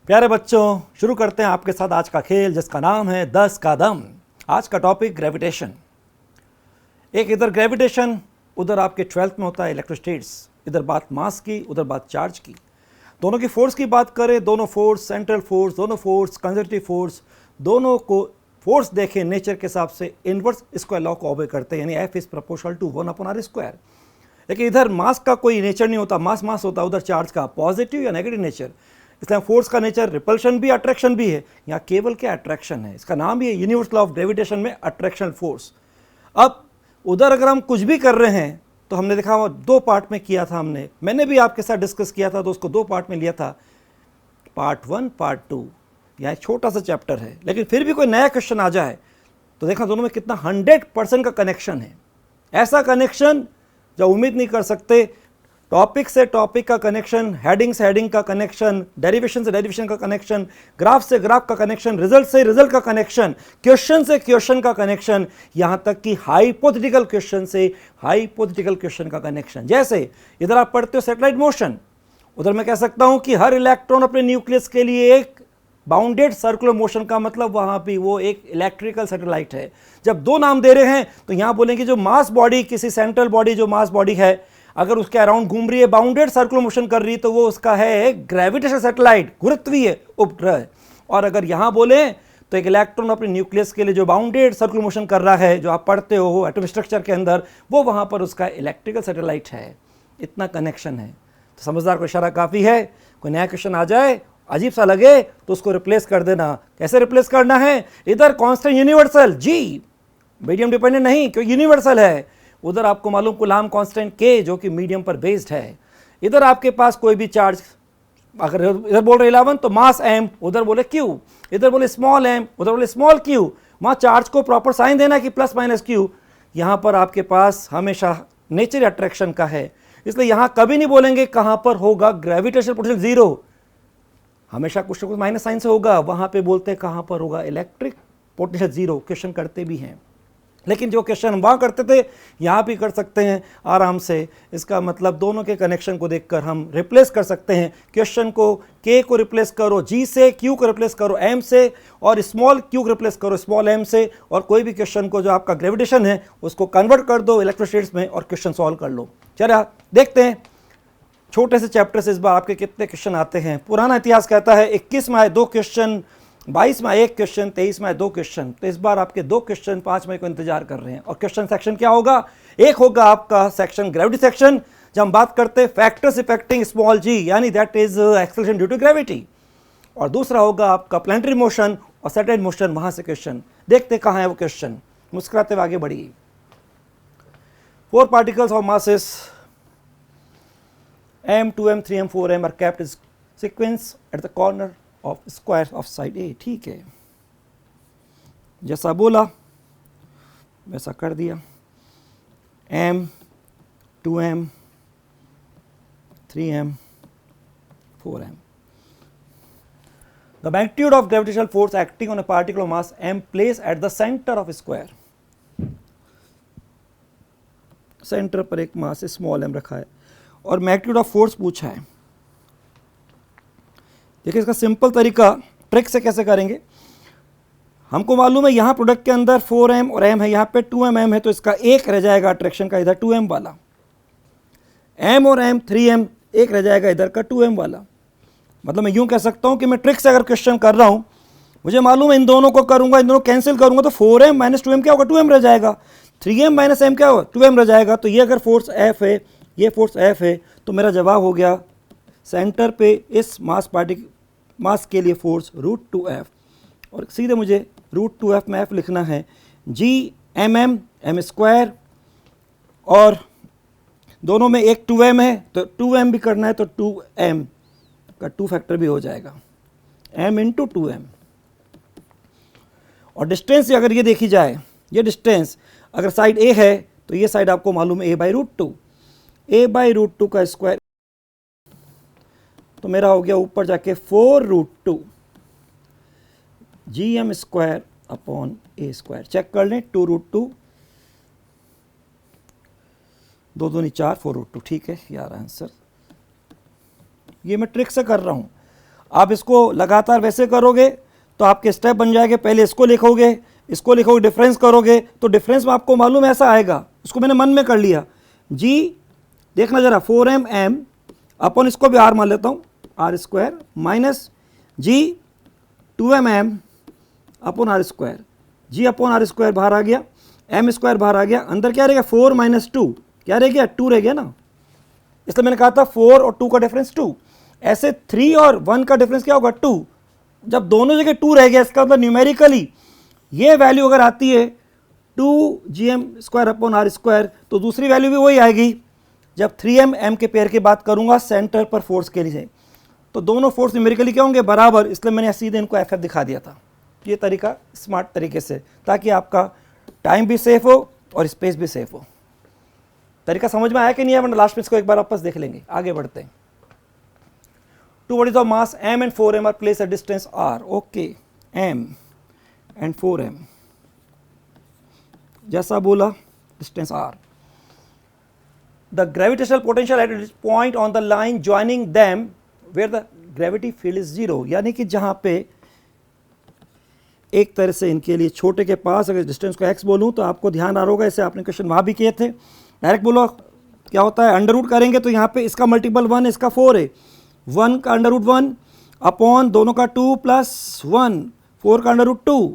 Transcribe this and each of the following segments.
प्यारे बच्चों, शुरू करते हैं आपके साथ आज का खेल जिसका नाम है 10 का दम। आज का टॉपिक ग्रेविटेशन। एक इधर ग्रेविटेशन, उधर आपके 12th में होता है इलेक्ट्रोस्टेट्स। इधर बात मास की, उधर बात चार्ज की। दोनों की फोर्स की बात करें, दोनों फोर्स, सेंट्रल फोर्स, दोनों फोर्स, कंजर्वेटिव फोर्स, दोनों को फोर्स देखें नेचर के हिसाब से इनवर्स स्क्वायर लॉ को ऑबे करते हैं, यानी F is proportional to 1/r²। लेकिन इधर मास का कोई नेचर नहीं होता, मास मास होता, उधर चार्ज का पॉजिटिव या नेगेटिव नेचर। इसलिए फोर्स का नेचर रिपल्शन भी अट्रैक्शन भी है, यहाँ केवल क्या अट्रैक्शन है। इसका नाम भी है यूनिवर्सल लॉ ऑफ ग्रेविटेशन में अट्रैक्शन फोर्स। अब उधर अगर हम कुछ भी कर रहे हैं तो हमने देखा वो 2 पार्ट में किया था, मैंने भी आपके साथ डिस्कस किया था, तो उसको 2 पार्ट में लिया था, पार्ट 1 पार्ट 2। यहाँ एक छोटा सा चैप्टर है, लेकिन फिर भी कोई नया क्वेश्चन आ जाए तो देखा दोनों में कितना 100% का कनेक्शन है। ऐसा कनेक्शन जो उम्मीद नहीं कर सकते। टॉपिक से टॉपिक का कनेक्शन, हेडिंग से हेडिंग का कनेक्शन, डेरिवेशन से डेरिवेशन का कनेक्शन, ग्राफ से ग्राफ का कनेक्शन, रिजल्ट से रिजल्ट का कनेक्शन, क्वेश्चन से क्वेश्चन का कनेक्शन, यहाँ तक कि हाइपोथेटिकल क्वेश्चन से हाइपोथेटिकल क्वेश्चन का कनेक्शन। जैसे इधर आप पढ़ते हो सैटेलाइट मोशन, उधर मैं कह सकता हूँ कि हर इलेक्ट्रॉन अपने न्यूक्लियस के लिए एक बाउंडेड सर्कुलर मोशन का मतलब वहाँ भी वो एक इलेक्ट्रिकल सैटेलाइट है। जब 2 नाम दे रहे हैं तो यहाँ बोलेंगे जो मास बॉडी, किसी सेंट्रल बॉडी जो मास बॉडी है, अगर उसके अराउंड घूम रही है, बाउंडेड सर्कुलर मोशन कर रही है, तो वो उसका है ग्रेविटेशनल सैटेलाइट, गुरुत्वीय उपग्रह। और अगर यहाँ बोले तो एक इलेक्ट्रॉन अपने न्यूक्लियस के लिए जो बाउंडेड सर्कुलर मोशन कर रहा है, जो आप पढ़ते हो एटॉमिक स्ट्रक्चर के अंदर, वो वहाँ पर उसका इलेक्ट्रिकल सैटेलाइट है। इतना कनेक्शन है, तो समझदार को इशारा काफ़ी है। कोई नया क्वेश्चन आ जाए, अजीब सा लगे, तो उसको रिप्लेस कर देना। कैसे रिप्लेस करना है? इधर कांस्टेंट यूनिवर्सल जी, मीडियम डिपेंडेंट नहीं, क्योंकि यूनिवर्सल है। उधर आपको मालूम कुलाम कांस्टेंट के, जो कि मीडियम पर बेस्ड है। इधर आपके पास कोई भी चार्ज, अगर इधर बोल रहे 11 तो मास m, उधर बोले q, इधर बोले स्मॉल m, उधर बोले स्मॉल q। वहाँ चार्ज को प्रॉपर साइन देना कि प्लस माइनस q। यहाँ पर आपके पास हमेशा नेचर अट्रैक्शन का है, इसलिए यहाँ कभी नहीं बोलेंगे कहाँ पर होगा ग्रेविटेशनल पोटेंशियल 0, हमेशा कुछ ना कुछ माइनस साइन से होगा। वहाँ पे बोलते हैं कहाँ पर होगा इलेक्ट्रिक पोटेंशियल 0। क्वेश्चन करते भी हैं, लेकिन जो क्वेश्चन वहाँ करते थे यहाँ भी कर सकते हैं आराम से। इसका मतलब दोनों के कनेक्शन को देखकर हम रिप्लेस कर सकते हैं। क्वेश्चन को k को रिप्लेस करो g से, q को रिप्लेस करो m से, और स्मॉल q को रिप्लेस करो स्मॉल m से, और कोई भी क्वेश्चन को जो आपका ग्रेविटेशन है उसको कन्वर्ट कर दो इलेक्ट्रोस्टैटिक्स में और क्वेश्चन सॉल्व कर लो। चलिए देखते हैं छोटे से चैप्टर से इस बार आपके कितने क्वेश्चन आते हैं। पुराना इतिहास कहता है 21 में आए 2 क्वेश्चन, 22 में 1 क्वेश्चन, 23 में 2 क्वेश्चन। तो इस बार आपके 2 क्वेश्चन 5 मई को इंतजार कर रहे हैं। और क्वेश्चन सेक्शन क्या होगा? एक होगा आपका सेक्शन ग्रेविटी सेक्शन, जब हम बात करते हैं फैक्टर्स इफेक्टिंग स्मॉल जी, यानी that is acceleration due to gravity. और दूसरा होगा आपका प्लैनेटरी मोशन और सैटेलाइट मोशन, वहां से क्वेश्चन। देखते कहाँ है वो क्वेश्चन, मुस्कुराते हुए आगे बढ़िए। 4 particles of masses m, 2m, 3m, 4m are kept in sequence at the corner of square of side A। ठीक है, जैसा बोला वैसा कर दिया। m, 2m, 3m, 4m। The magnitude of gravitational force acting on a particle of mass m placed at the center of a square। Centre पर एक mass small m रखा है और मैग्नीट्यूड ऑफ फोर्स पूछा है। देखिए इसका सिंपल तरीका ट्रिक से कैसे करेंगे। हमको मालूम है यहाँ प्रोडक्ट के अंदर 4m और m है, यहाँ पे 2m m है, तो इसका एक रह जाएगा अट्रैक्शन का इधर 2m वाला। m और m 3m एक रह जाएगा इधर का 2m वाला। मतलब मैं यूँ कह सकता हूँ कि मैं ट्रिक से अगर क्वेश्चन कर रहा हूँ, मुझे मालूम है इन दोनों को करूँगा, इन दोनों कैंसिल करूँगा, तो 4m माइनस 2m क्या होगा? 2m रह जाएगा। 3m माइनस m क्या होगा? 2m रह जाएगा। तो ये अगर फोर्स F है, ये फोर्स F है, तो मेरा जवाब हो गया सेंटर पे इस मास के लिए फोर्स √2F। और सीधे मुझे √2F में F लिखना है, G mm m स्क्वायर, और दोनों में एक 2m है तो 2m भी करना है, तो 2m का 2 फैक्टर भी हो जाएगा, m इंटू 2m। और डिस्टेंस अगर ये देखी जाए, ये डिस्टेंस अगर साइड A है तो ये साइड आपको मालूम है a/√2, a/√2 का स्क्वायर, तो मेरा हो गया ऊपर जाके 4√2 gm square upon a square. Check कर लें, 2√2, 2 दूनी 4, 4√2। ठीक है, ये आ रहा है आंसर। ये मैं ट्रिक से कर रहा हूँ। आप इसको लगातार वैसे करोगे तो आपके स्टेप बन जाएंगे, पहले इसको लिखोगे डिफरेंस करोगे तो डिफरेंस में आपको मालूम ऐसा आएगा, उसको मैंने मन में कर लिया, जी देखना जरा 4m अपन इसको भी r मान लेता हूँ r स्क्वायर माइनस जी 2mm अपन r स्क्वायर, जी अपन r स्क्वायर बाहर आ गया, m स्क्वायर बाहर आ गया, अंदर क्या रहेगा 4 माइनस 2 क्या रह गया 2 रह गया ना, इसलिए मैंने कहा था 4 और 2 का डिफरेंस 2, ऐसे 3 और 1 का डिफरेंस क्या होगा 2, जब दोनों जगह 2 रह गया इसका मतलब न्यूमेरिकली ये वैल्यू अगर आती है 2gm square upon r square तो दूसरी वैल्यू भी वही आएगी जब 3m m के पेयर की बात करूंगा सेंटर पर फोर्स के लिए, तो दोनों फोर्स न्यूमेरिकली क्या होंगे बराबर, इसलिए मैंने सीधे इनको FF दिखा दिया था। ये तरीका स्मार्ट तरीके से, ताकि आपका टाइम भी सेफ हो और स्पेस भी सेफ हो। तरीका समझ में आया कि नहीं है, वरना लास्ट में इसको एक बार वापस देख लेंगे। आगे बढ़ते हैं। Two bodies of mass m and 4m are placed at distance r. Okay, m and 4m. जैसा बोला distance r. The gravitational potential at this point on the line joining them where the gravity field is 0, यानी कि जहाँ पे एक तरह से इनके लिए छोटे के पास अगर डिस्टेंस को x बोलूँ तो आपको ध्यान आ रहा होगा, ऐसे आपने क्वेश्चन वहाँ भी किए थे। डायरेक्ट बोलो क्या होता है, अंडर रूट करेंगे तो यहाँ पे इसका मल्टीपल 1 इसका 4 है, 1 का अंडर रूट 1 अपॉन दोनों का 2 प्लस 1, 4 का अंडर रूट 2,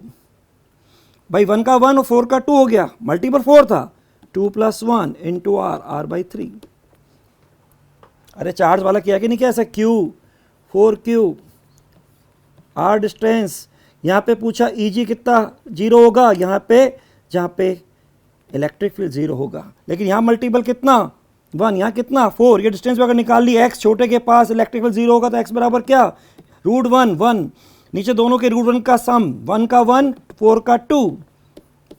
भाई 1 का 1 और 4 का 2 हो गया, मल्टीपल 4 था, 2 प्लस 1 इंटू r बाई 3। अरे चार्ज वाला किया कि नहीं किया, ऐसा q 4q r डिस्टेंस, यहाँ पे पूछा Eg कितना 0 होगा, यहाँ पे जहाँ पे इलेक्ट्रिक फील्ड 0 होगा, लेकिन यहाँ मल्टीपल कितना 1, यहाँ कितना 4, ये डिस्टेंस अगर निकाल ली x छोटे के पास इलेक्ट्रिक फील्ड 0 होगा तो x बराबर क्या रूट 1 1, नीचे दोनों के रूट 1 का सम, 1 का 1 4 का 2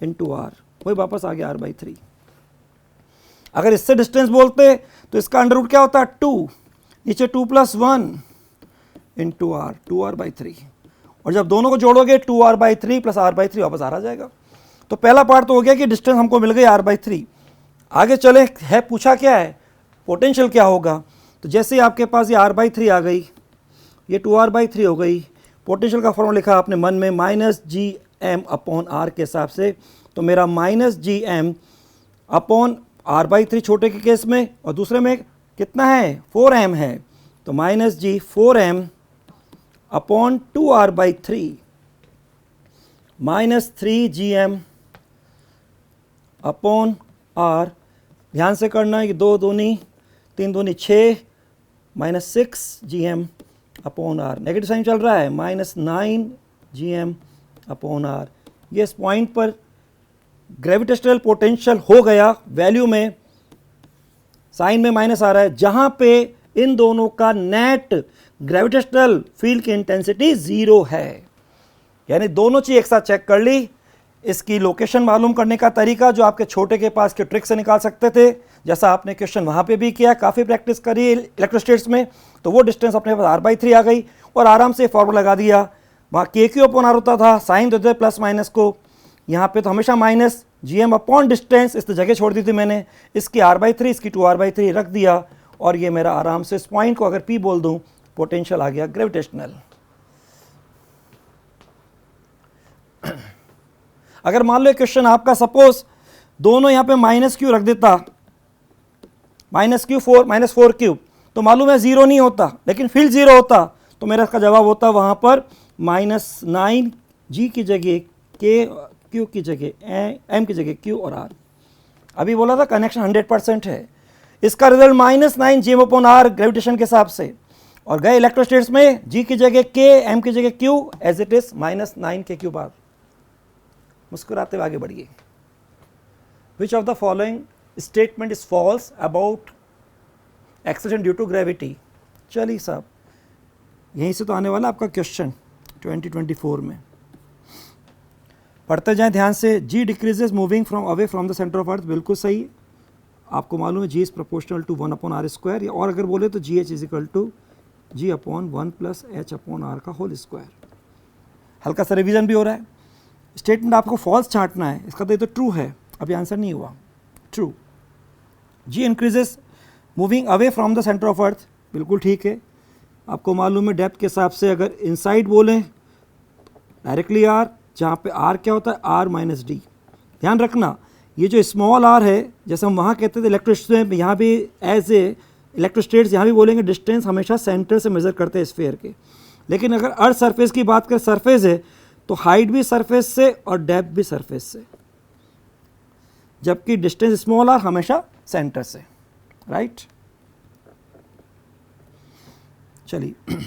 इंटू r, वही वापस आ गया r बाई 3। अगर इससे डिस्टेंस बोलते तो इसका अंडर रूट क्या होता 2, नीचे 2 plus 1 into r, 2r by 3, और जब दोनों को जोड़ोगे 2r by 3 plus r by 3 वापस आ जाएगा। तो पहला पार्ट तो हो गया कि डिस्टेंस हमको मिल गई r बाई 3। आगे चले, है पूछा क्या है पोटेंशियल क्या होगा, तो जैसे ही आपके पास ये r बाई 3 आ गई, ये 2r बाई 3 हो गई, पोटेंशियल का फॉर्मूला लिखा आपने मन में minus G M upon R के हिसाब से, तो मेरा minus G M upon r by 3 छोटे के केस में, और दूसरे में कितना है 4m है, तो minus G 4m upon 2r by 3 minus 3gm upon r, ध्यान से करना है कि 2 दूनी 3 दूनी 6 minus 6gm upon r, negative sign चल रहा है, माइनस 9gm अपॉन r। ये इस पॉइंट पर ग्रेविटेशनल पोटेंशियल हो गया, वैल्यू में साइन में माइनस आ रहा है, जहां पे इन दोनों का नेट ग्रेविटेशनल फील्ड की इंटेंसिटी 0 है, यानी दोनों चीज एक साथ चेक कर ली। इसकी लोकेशन मालूम करने का तरीका जो आपके छोटे के पास के ट्रिक से निकाल सकते थे, जैसा आपने क्वेश्चन वहाँ पे भी किया, काफ़ी प्रैक्टिस करी इलेक्ट्रोस्टैटिक्स में, तो वो डिस्टेंस अपने पास r बाई 3 आ गई और आराम से फॉर्मूला लगा दिया। वहाँ के क्यू अपॉन आर होता था, साइन देते प्लस माइनस को, यहाँ पे तो हमेशा minus G M upon distance, इस जगह छोड़ दी थी मैंने, इसकी r बाई 3 इसकी 2r बाई 3 रख दिया, और ये मेरा आराम से इस पॉइंट को अगर P बोल दूँ पोटेंशियल आ गया ग्रेविटेशनल। अगर मान लो क्वेश्चन आपका सपोज दोनों यहाँ पे माइनस क्यू रख देता, माइनस क्यू 4 माइनस 4 क्यूब, तो मालूम है 0 नहीं होता, लेकिन फील्ड 0 होता, तो मेरा इसका जवाब होता वहाँ पर माइनस 9 जी की जगह के, क्यू की जगह एम की जगह क्यू और आर। अभी बोला था कनेक्शन 100% है, इसका result minus 9 G M upon R gravitation के हिसाब से, और गए इलेक्ट्रोस्टैटिक्स में जी की जगह के एम की जगह Q as it is minus 9 K Q बार। मुस्कुराते हुए आगे बढ़िए। Which of the following statement is false about acceleration due to gravity. चलिए साहब, यहीं से तो आने वाला आपका क्वेश्चन 2024 में, पढ़ते जाएं ध्यान से। G decreases moving from away from the centre of earth, बिल्कुल सही है, आपको मालूम है G is proportional to 1 upon R square, और अगर बोले तो G H is equal to G upon 1 plus H upon R का होल स्क्वायर। हल्का सा रिवीजन भी हो रहा है। स्टेटमेंट आपको फॉल्स छांटना है, इसका तो ये तो ट्रू है, अभी आंसर नहीं हुआ, true. G increases moving away from the centre of earth, बिल्कुल ठीक है। आपको मालूम है डेप्थ के हिसाब से अगर इनसाइड बोलें डायरेक्टली आर, जहाँ पे आर क्या होता है आर माइनस डी। ध्यान रखना ये जो स्मॉल आर है, जैसे हम वहाँ कहते थे इलेक्ट्रोस्टेट, यहाँ भी एज ए इलेक्ट्रोस्टेट्स यहाँ भी बोलेंगे डिस्टेंस हमेशा सेंटर से मेजर करते हैं स्फीयर के। लेकिन अगर अर्थ सरफेस की बात करें, सरफेस है तो हाइट भी सरफेस से और डेप्थ भी सरफेस से, जबकि डिस्टेंस स्मॉल आर हमेशा सेंटर से, राइट। चलिए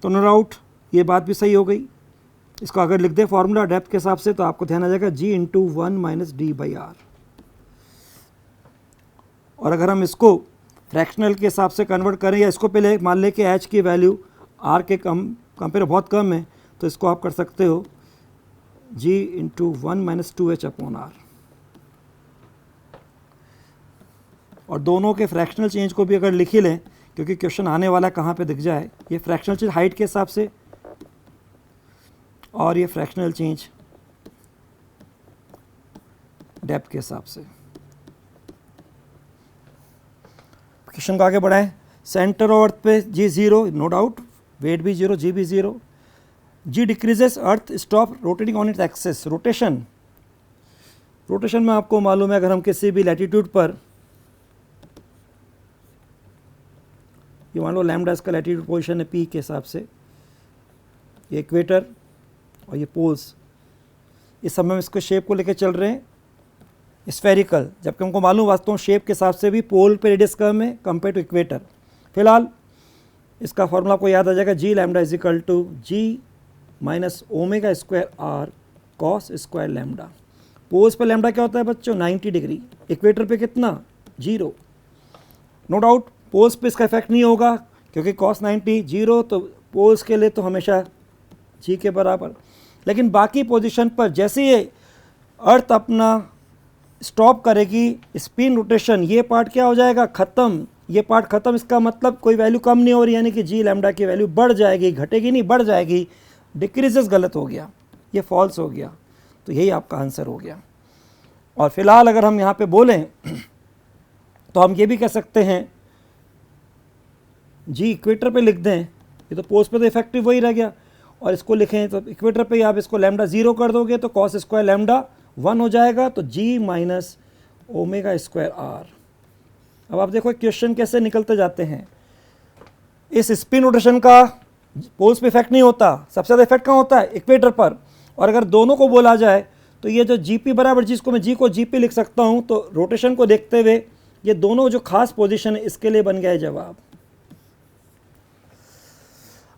तो नो डाउट ये बात भी सही हो गई। इसको अगर लिख दें फॉर्मूला डेप्थ के हिसाब से तो आपको ध्यान आ जाएगा g into 1 minus D by R. और अगर हम इसको फ्रैक्शनल के हिसाब से कन्वर्ट करें, या इसको पहले मान लें कि h की वैल्यू r के कंपेयर बहुत कम है, तो इसको आप कर सकते हो g into 1 minus 2h upon R. और दोनों के फ्रैक्शनल चेंज को भी अगर लिख ही लें, क्योंकि क्वेश्चन आने वाला कहाँ पे दिख जाए, ये फ्रैक्शनल चेंज हाइट के हिसाब से और ये फ्रैक्शनल चेंज डेप्थ के हिसाब से। क्वेश्चन को आगे बढ़ाएं। सेंटर ऑफ अर्थ पे जी 0, नो डाउट, वेट भी 0, जी भी 0। G decreases, earth stop rotating on its axis. Rotation में आपको मालूम है अगर हम किसी भी लैटिट्यूड पर, ये मान लो लैम्डा इसका लैटिट्यूड पोजीशन है पी के हिसाब से, ये इक्वेटर और ये पोल्स, इस समय हम इसको शेप को लेकर चल रहे हैं स्फेरिकल, जबकि हमको मालूम वास्तव में शेप के हिसाब से भी पोल पे रेडियस कम है कंपेयर टू इक्वेटर। फिलहाल इसका फॉर्मूला आपको याद आ जाएगा, G lambda is equal to G minus omega square R cos square lambda. Poles पे लैम्डा क्या होता है बच्चों 90 डिग्री, इक्वेटर पे कितना 0। नो डाउट पोल्स पे इसका इफेक्ट नहीं होगा क्योंकि कॉस 90 0, तो पोल्स के लिए तो हमेशा जी के बराबर। लेकिन बाकी पोजीशन पर जैसे ये अर्थ अपना स्टॉप करेगी स्पिन रोटेशन, ये पार्ट क्या हो जाएगा ख़त्म, ये पार्ट ख़त्म। इसका मतलब कोई वैल्यू कम नहीं हो रही, यानी कि जी लैम्डा की वैल्यू बढ़ जाएगी, घटेगी नहीं, बढ़ जाएगी। डिक्रीजेस गलत हो गया, ये फॉल्स हो गया, तो यही आपका आंसर हो गया। और फिलहाल अगर हम यहाँ पे बोलें तो हम ये भी कह सकते हैं जी इक्वेटर पे लिख दें, ये तो पोस्ट पे तो इफेक्टिव वही रह गया, और इसको लिखें तो इक्वेटर पे आप इसको लैम्डा 0 कर दोगे तो कॉस स्क्वायर लैम्डा 1 हो जाएगा, तो जी माइनस ओमेगा स्क्वायर आर। अब आप देखो क्वेश्चन कैसे निकलते जाते हैं। इस स्पिन रोटेशन का पोल्स पे इफेक्ट नहीं होता, सबसे ज़्यादा इफेक्ट कहाँ होता है इक्वेटर पर। और अगर दोनों को बोला जाए तो ये जो जी पी बराबर, जिसको मैं जी को जी पी लिख सकता हूँ, तो रोटेशन को देखते हुए ये दोनों जो खास पोजीशन है इसके लिए बन गया है जवाब।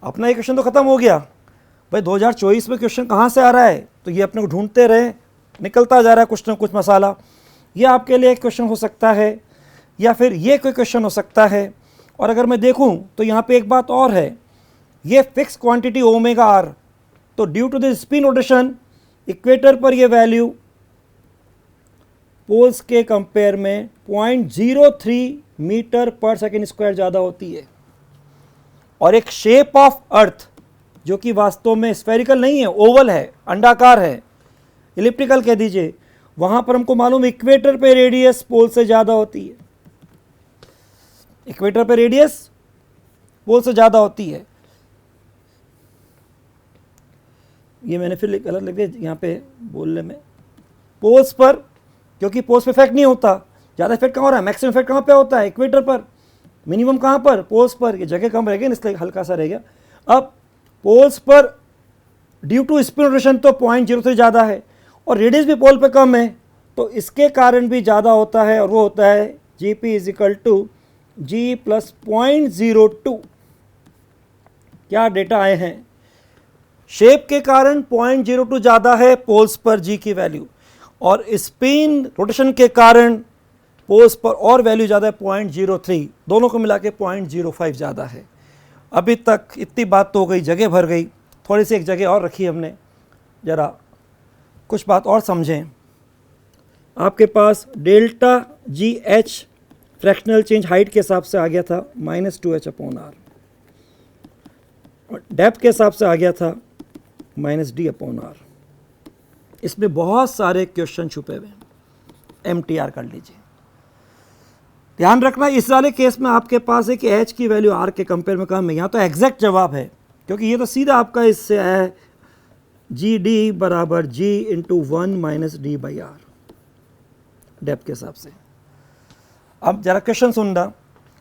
अपना ये क्वेश्चन तो ख़त्म हो गया भाई। 2024 में क्वेश्चन कहाँ से आ रहा है, तो ये अपने को ढूंढते रहे, निकलता जा रहा है कुछ ना कुछ मसाला। ये आपके लिए एक क्वेश्चन हो सकता है, या फिर ये कोई क्वेश्चन हो सकता है। और अगर मैं देखूं तो यहाँ पे एक बात और है, ये फिक्स क्वांटिटी ओमेगा आर, तो due to the spin rotation equator पर ये वैल्यू पोल्स के कंपेयर में 0.03 मीटर पर सेकेंड स्क्वायर ज़्यादा होती है। और एक शेप ऑफ अर्थ जो कि वास्तव में स्फेरिकल नहीं है, ओवल है, अंडाकार है, इलिप्टिकल कह दीजिए, वहां पर हमको मालूम इक्वेटर पे रेडियस पोल से ज़्यादा होती है, इक्वेटर पे रेडियस पोल से ज़्यादा होती है। ये मैंने फिर गलत लिख दिया यहाँ पे बोलने में, पोल्स पर, क्योंकि पोल्स पे इफेक्ट नहीं होता। ज़्यादा इफेक्ट कहाँ हो रहा है, मैक्सिमम इफेक्ट कहाँ पे होता है इक्वेटर पर, मिनिमम कहाँ पर पोल्स पर। ये जगह कम रह गई इसलिए हल्का सा रह गया। अब पोल्स पर ड्यू टू स्पिन रोटेशन तो 0.03 ज़्यादा है, और रेडियस भी पोल पे कम है, तो इसके कारण भी ज़्यादा होता है, और वो होता है G P is equal to G plus 0.02। क्या डेटा आए हैं, शेप के कारण 0.02 ज़्यादा है पोल्स पर जी की वैल्यू, और स्पिन रोटेशन के कारण पोल्स पर और वैल्यू ज़्यादा है 0.03, दोनों को मिला के 0.05 ज़्यादा है। अभी तक इतनी बात तो हो गई, जगह भर गई, थोड़ी सी एक जगह और रखी हमने, ज़रा कुछ बात और समझें। आपके पास delta G H fractional change height के हिसाब से आ गया था -2h अपॉन आर, और डेप्थ के हिसाब से आ गया था -d अपॉन आर। इसमें बहुत सारे क्वेश्चन छुपे हुए हैं, MTR कर लीजिए। ध्यान रखना इस वाले केस में आपके पास है कि एच की वैल्यू आर के कंपेयर में कम है, यहाँ तो एग्जैक्ट जवाब है क्योंकि ये तो सीधा आपका इससे आया है जी डी बराबर G into 1 minus D by R depth के हिसाब से। अब जरा क्वेश्चन सुनना,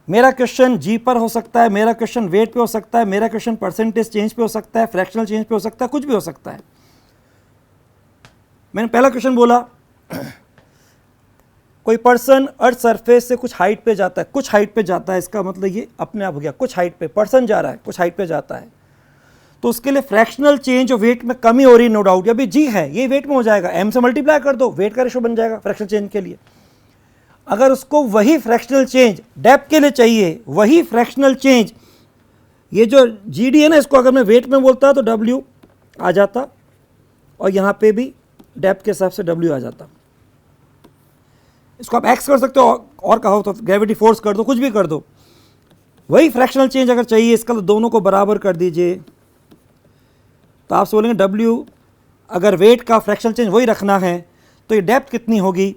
मेरा क्वेश्चन जी पर हो सकता है, मेरा क्वेश्चन वेट पे हो सकता है, मेरा क्वेश्चन परसेंटेज चेंज पे हो सकता है, फ्रैक्शनल चेंज पे हो सकता है, कुछ भी हो सकता है। मैंने पहला क्वेश्चन बोला कोई पर्सन अर्थ सरफेस से कुछ हाइट पे जाता है, कुछ हाइट पे जाता है, इसका मतलब ये अपने आप हो गया कुछ हाइट पे पर्सन जा रहा है, कुछ हाइट पे जाता है, तो उसके लिए फ्रैक्शनल चेंज और वेट में कमी हो रही है, नो डाउट। अभी जी है ये वेट में हो जाएगा, एम से मल्टीप्लाई कर दो, वेट का रेशो बन जाएगा फ्रैक्शनल चेंज के लिए। अगर उसको वही फ्रैक्शनल चेंज डेप्थ के लिए चाहिए, वही फ्रैक्शनल चेंज, ये जो जी डी है ना, इसको अगर मैं वेट में बोलता तो डब्ल्यू आ जाता और यहाँ पे भी डेप्थ के हिसाब से डब्ल्यू आ जाता। इसको आप एक्स कर सकते हो और कहो तो ग्रेविटी फोर्स कर दो, कुछ भी कर दो। वही फ्रैक्शनल चेंज अगर चाहिए इसका तो दोनों को बराबर कर दीजिए, तो आप बोलेंगे डब्ल्यू अगर वेट का फ्रैक्शनल चेंज वही रखना है तो ये डेप्थ कितनी होगी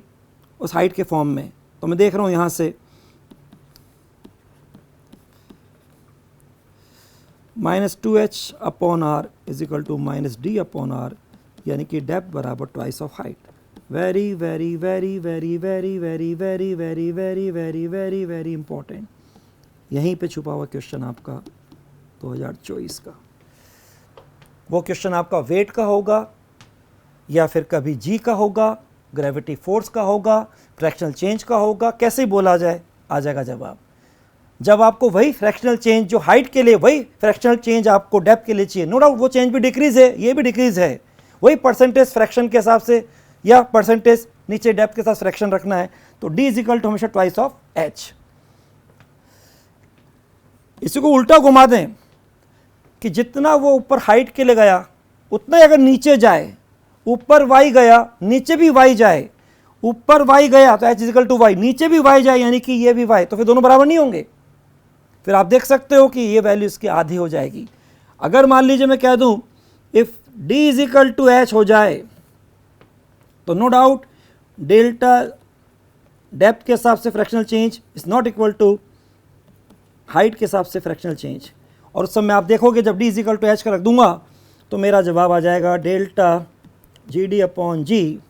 उस हाइट के फॉर्म में। तो मैं देख रहा हूँ यहाँ से -2h upon R is equal to -d upon R, यानी कि डेप्थ बराबर twice of height. Very very very very very very very very very very very very important. यहीं पे छुपा हुआ क्वेश्चन आपका 2024 का। वो क्वेश्चन आपका वेट का होगा या फिर कभी जी का होगा, ग्रेविटी फोर्स का होगा, फ्रैक्शनल चेंज का होगा, कैसे ही बोला जाए आ जाएगा जवाब। जब आपको वही फ्रैक्शनल चेंज जो हाइट के लिए, वही फ्रैक्शनल चेंज आपको डेप्थ के लिए चाहिए, नो डाउट वो चेंज भी डिक्रीज है, ये भी डिक्रीज है, वही परसेंटेज फ्रैक्शन के हिसाब से या परसेंटेज नीचे डेप्थ के साथ फ्रैक्शन रखना है, तो डी इज इक्वल टू हमेशा ट्वाइस ऑफ एच। इसी को उल्टा घुमा दें कि जितना वो ऊपर हाइट के लिए गया उतना ही अगर नीचे जाए, ऊपर वाई गया नीचे भी वाई जाए, ऊपर वाई गया तो एच इजिकल टू वाई, नीचे भी वाई जाए यानी कि ये भी वाई, तो फिर दोनों बराबर नहीं होंगे। फिर आप देख सकते हो कि ये वैल्यू इसकी आधी हो जाएगी। अगर मान लीजिए मैं कह दूं if D is equal to H हो जाए तो नो डाउट डेल्टा डेप्थ के हिसाब से fractional change is not equal to height के हिसाब से फ्रैक्शनल चेंज। और उस समय आप देखोगे जब D is equal to H का रख दूंगा तो मेरा जवाब आ जाएगा delta G D upon G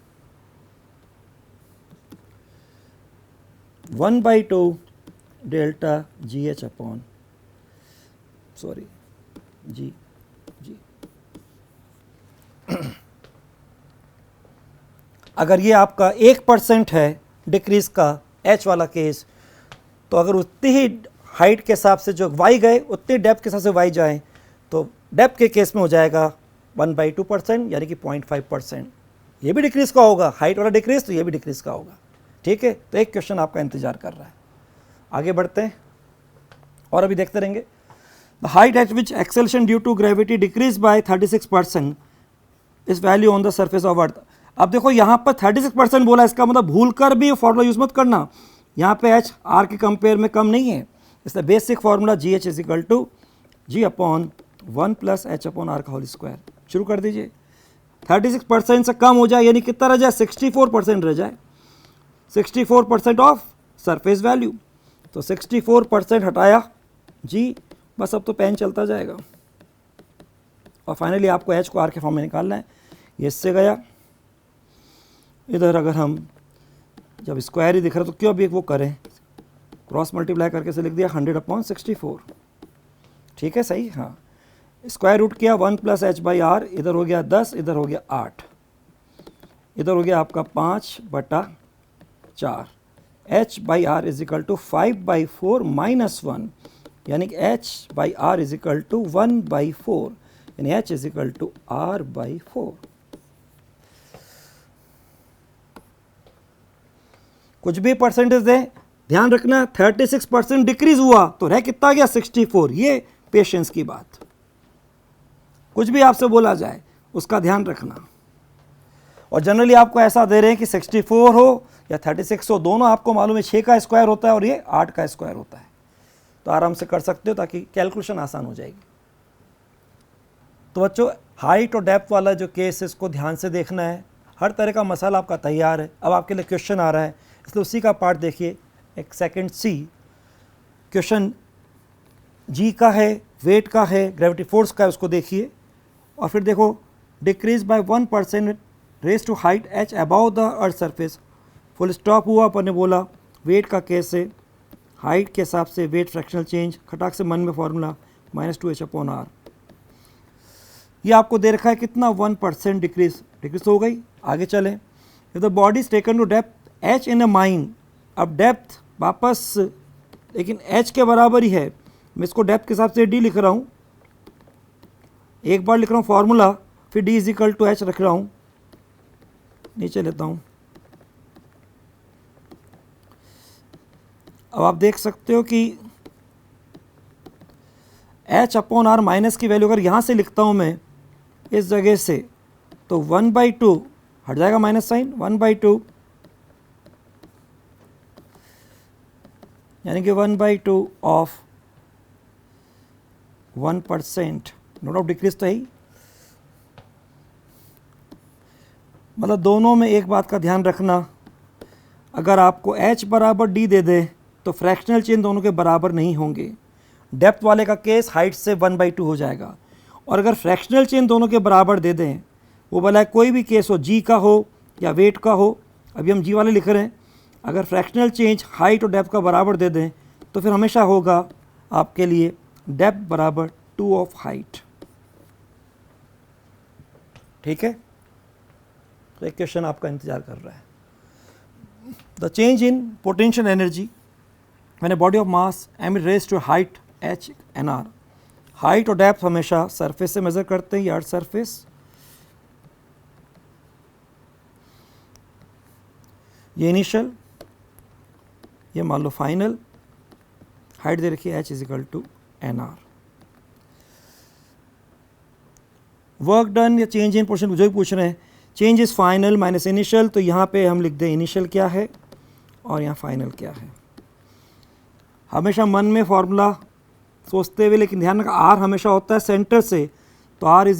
1/2 delta G H upon G. अगर ये आपका 1% है डिक्रीज का एच वाला केस, तो अगर उतनी ही हाइट के हिसाब से जो वाई गए उतनी डेप्थ के हिसाब से वाई जाए तो डेप्थ के केस में हो जाएगा 1/2% यानी कि 0.5%। ये भी डिक्रीज का होगा, हाइट वाला डिक्रीज तो ये भी डिक्रीज का होगा। ठीक है, तो एक क्वेश्चन आपका इंतजार कर रहा है। आगे बढ़ते हैं और अभी देखते रहेंगे। The height at which acceleration due to gravity decreases by 36% इस value on the surface of earth. अब देखो यहाँ पर 36% बोला, इसका मतलब भूल कर भी फॉर्मूला यूज मत करना। यहाँ पे एच आर के कंपेयर में कम नहीं है, इसलिए basic formula G H is equal to G upon 1 plus H upon R का होल स्क्वायर। शुरू कर दीजिए। 36% से कम हो जाए यानी कितना रह जाए, 64% रह जाए, 64% ऑफ सरफेस वैल्यू। तो 64% हटाया जी, बस अब तो पेन चलता जाएगा। और फाइनली आपको एच को आर के फॉर्म में निकालना है। ये इससे गया इधर, अगर हम जब स्क्वायर ही दिख रहा तो क्यों अभी वो करें, क्रॉस मल्टीप्लाई करके से लिख दिया 100/64। ठीक है, सही। हाँ, स्क्वायर रूट किया 1 प्लस एच बाई आर, इधर हो गया 10, इधर हो गया 8, इधर हो गया आपका 5/4। H by R is equal to 5/4 minus 1, यानी कि H by R is equal to 1/4, यानी H is equal to r/4। कुछ भी परसेंटेज दें, ध्यान रखना 36% डिक्रीज हुआ तो रह कितना गया 64। ये पेशेंस की बात, कुछ भी आपसे बोला जाए उसका ध्यान रखना। और जनरली आपको ऐसा दे रहे हैं कि 64 हो या 36 हो, दोनों आपको मालूम है 6 का स्क्वायर होता है और ये 8 का स्क्वायर होता है, तो आराम से कर सकते हो ताकि कैलकुलेशन आसान हो जाएगी। तो बच्चों, हाइट और डेप्थ वाला जो केस है इसको ध्यान से देखना है। हर तरह का मसाला आपका तैयार है। अब आपके लिए क्वेश्चन आ रहा है, इसलिए उसी का पार्ट देखिए। एक सेकंड सी, क्वेश्चन जी का है, वेट का है, ग्रेविटी फोर्स का है, उसको देखिए और फिर देखो decreases by 1% raise to height h above the earth surface, full stop हुआ। अपन ने बोला वेट का केस है, हाइट के हिसाब से वेट फ्रैक्शनल चेंज, खटाक से मन में फॉर्मूला -2h/r। ये आपको दे रखा है कितना 1% डिक्रीज हो गई। आगे चलें, if the body is taken to depth h in a mine, अब डेप्थ वापस लेकिन h के बराबर ही है, मैं इसको डेप्थ के हिसाब से d लिख रहा हूँ, एक बार लिख रहा हूँ फॉर्मूला, फिर d = h रख रहा हूँ, नीचे लेता हूँ। अब आप देख सकते हो कि h/r माइनस की वैल्यू अगर यहाँ से लिखता हूँ मैं इस जगह से, तो 1/2 हट जाएगा माइनस साइन, 1/2 यानी कि 1/2 ऑफ 1%, नोट ऑफ डिक्रीज तो ही। मतलब दोनों में एक बात का ध्यान रखना, अगर आपको h बराबर d दे दे तो फ्रैक्शनल चेन दोनों के बराबर नहीं होंगे। डेप्थ वाले का केस हाइट से 1/2 हो जाएगा, और अगर फ्रैक्शनल चेन दोनों के बराबर दे दें, वो भला कोई भी केस हो, जी का हो या वेट का हो, अभी हम जी वाले लिख रहे हैं, अगर फ्रैक्शनल चेंज हाइट और डेप्थ का बराबर दे दें तो फिर हमेशा होगा आपके लिए डेप्थ बराबर 2 ऑफ हाइट। ठीक है, तो एक क्वेश्चन आपका इंतजार कर रहा है। The change in potential energy when a body of mass m is raised to height h and r, height और डेप्थ हमेशा सरफेस से मेजर करते हैं, ये अर्थ सरफेस, ये इनिशियल, ये मान लो फाइनल, हाइट दे रखी है h = nr। वर्क डन या चेंज इन पोर्शन जो भी पूछ रहे हैं, change is final minus initial, तो यहाँ पे हम लिख दें इनिशियल क्या है और यहाँ फाइनल क्या है। हमेशा मन में फॉर्मूला सोचते हुए, लेकिन ध्यान रखना r हमेशा होता है सेंटर से, तो r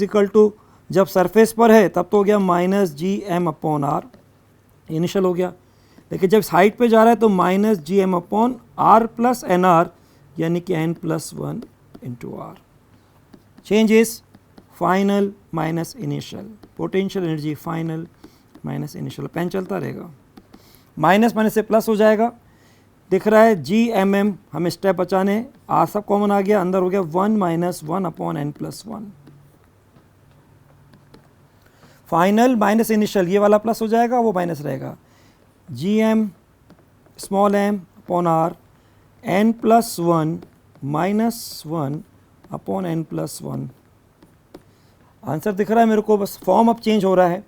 = जब सरफेस पर है तब तो हो गया -gm/r, इनिशियल हो गया, लेकिन जब हाइट पे जा रहा है तो -gm/r + nr, यानी कि n+1 × r। Change is final minus initial, potential energy final minus initial, pen चलता रहेगा, माइनस माइनस से प्लस हो जाएगा, दिख रहा है gmm, हमें स्टेप बचाने, r सब कॉमन आ गया, अंदर हो गया 1 - 1/n+1, फाइनल माइनस इनिशियल, ये वाला प्लस हो जाएगा, वो माइनस रहेगा, gm m/r n+1 -1/n+1। Answer दिख रहा है मेरे को, बस फॉर्म अब चेंज हो रहा है।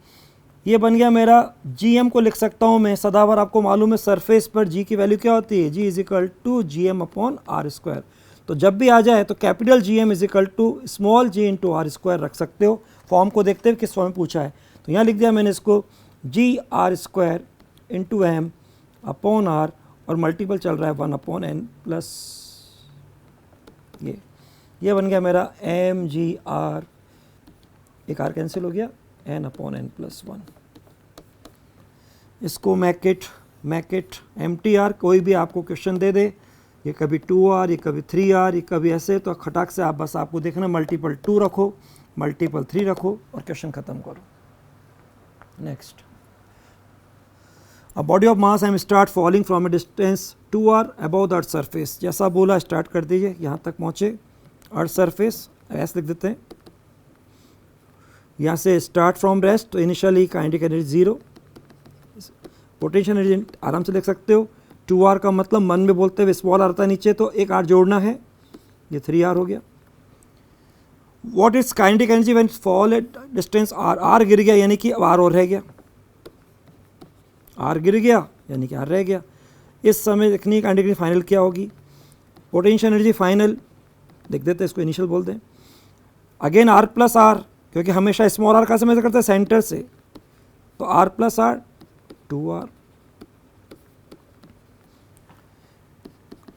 ये बन गया मेरा gm को लिख सकता हूँ मैं सदावर, आपको मालूम है सरफेस पर g की वैल्यू क्या होती है, g = gm/r²। तो जब भी आ जाए तो capital GM = small g × r² रख सकते हो। फॉर्म को देखते हुए किस फॉर्म में पूछा है, तो यहाँ लिख दिया मैंने इसको gr² × m/r, और मल्टीपल चल रहा है 1/n+, ये बन गया मेरा mgr, एक r कैंसिल हो गया, n/n+1। इसको मैक इट mtr, कोई भी आपको क्वेश्चन दे दे, ये कभी 2r, ये कभी 3r, ये कभी ऐसे, तो खटाक से आप बस आपको देखना मल्टीपल 2 रखो, मल्टीपल 3 रखो और क्वेश्चन ख़त्म करो। Next, a body of mass M start falling from a distance 2r above the earth surface, जैसा बोला स्टार्ट कर दीजिए, यहाँ तक पहुँचे अर्थ सरफेस, ऐसे लिख देते हैं, यहाँ से स्टार्ट फ्रॉम रेस्ट, तो initially kinetic energy 0, potential energy आराम से लिख सकते हो, 2r का मतलब मन में बोलते हुए स्मॉल r था नीचे, तो एक r जोड़ना है, ये 3r हो गया। What is kinetic energy when fall at distance r, r गिर गया यानी कि अब r और रह गया, r गिर गया यानी कि r रह गया। इस समय देखनी काइनेटिक एनर्जी फाइनल क्या होगी, पोटेंशियल एनर्जी फाइनल लिख देते हैं, इसको इनिशियल बोल दें, अगेन r + r, क्योंकि हमेशा स्मॉल r का से मेजर करते हैं सेंटर से, तो r + r 2r।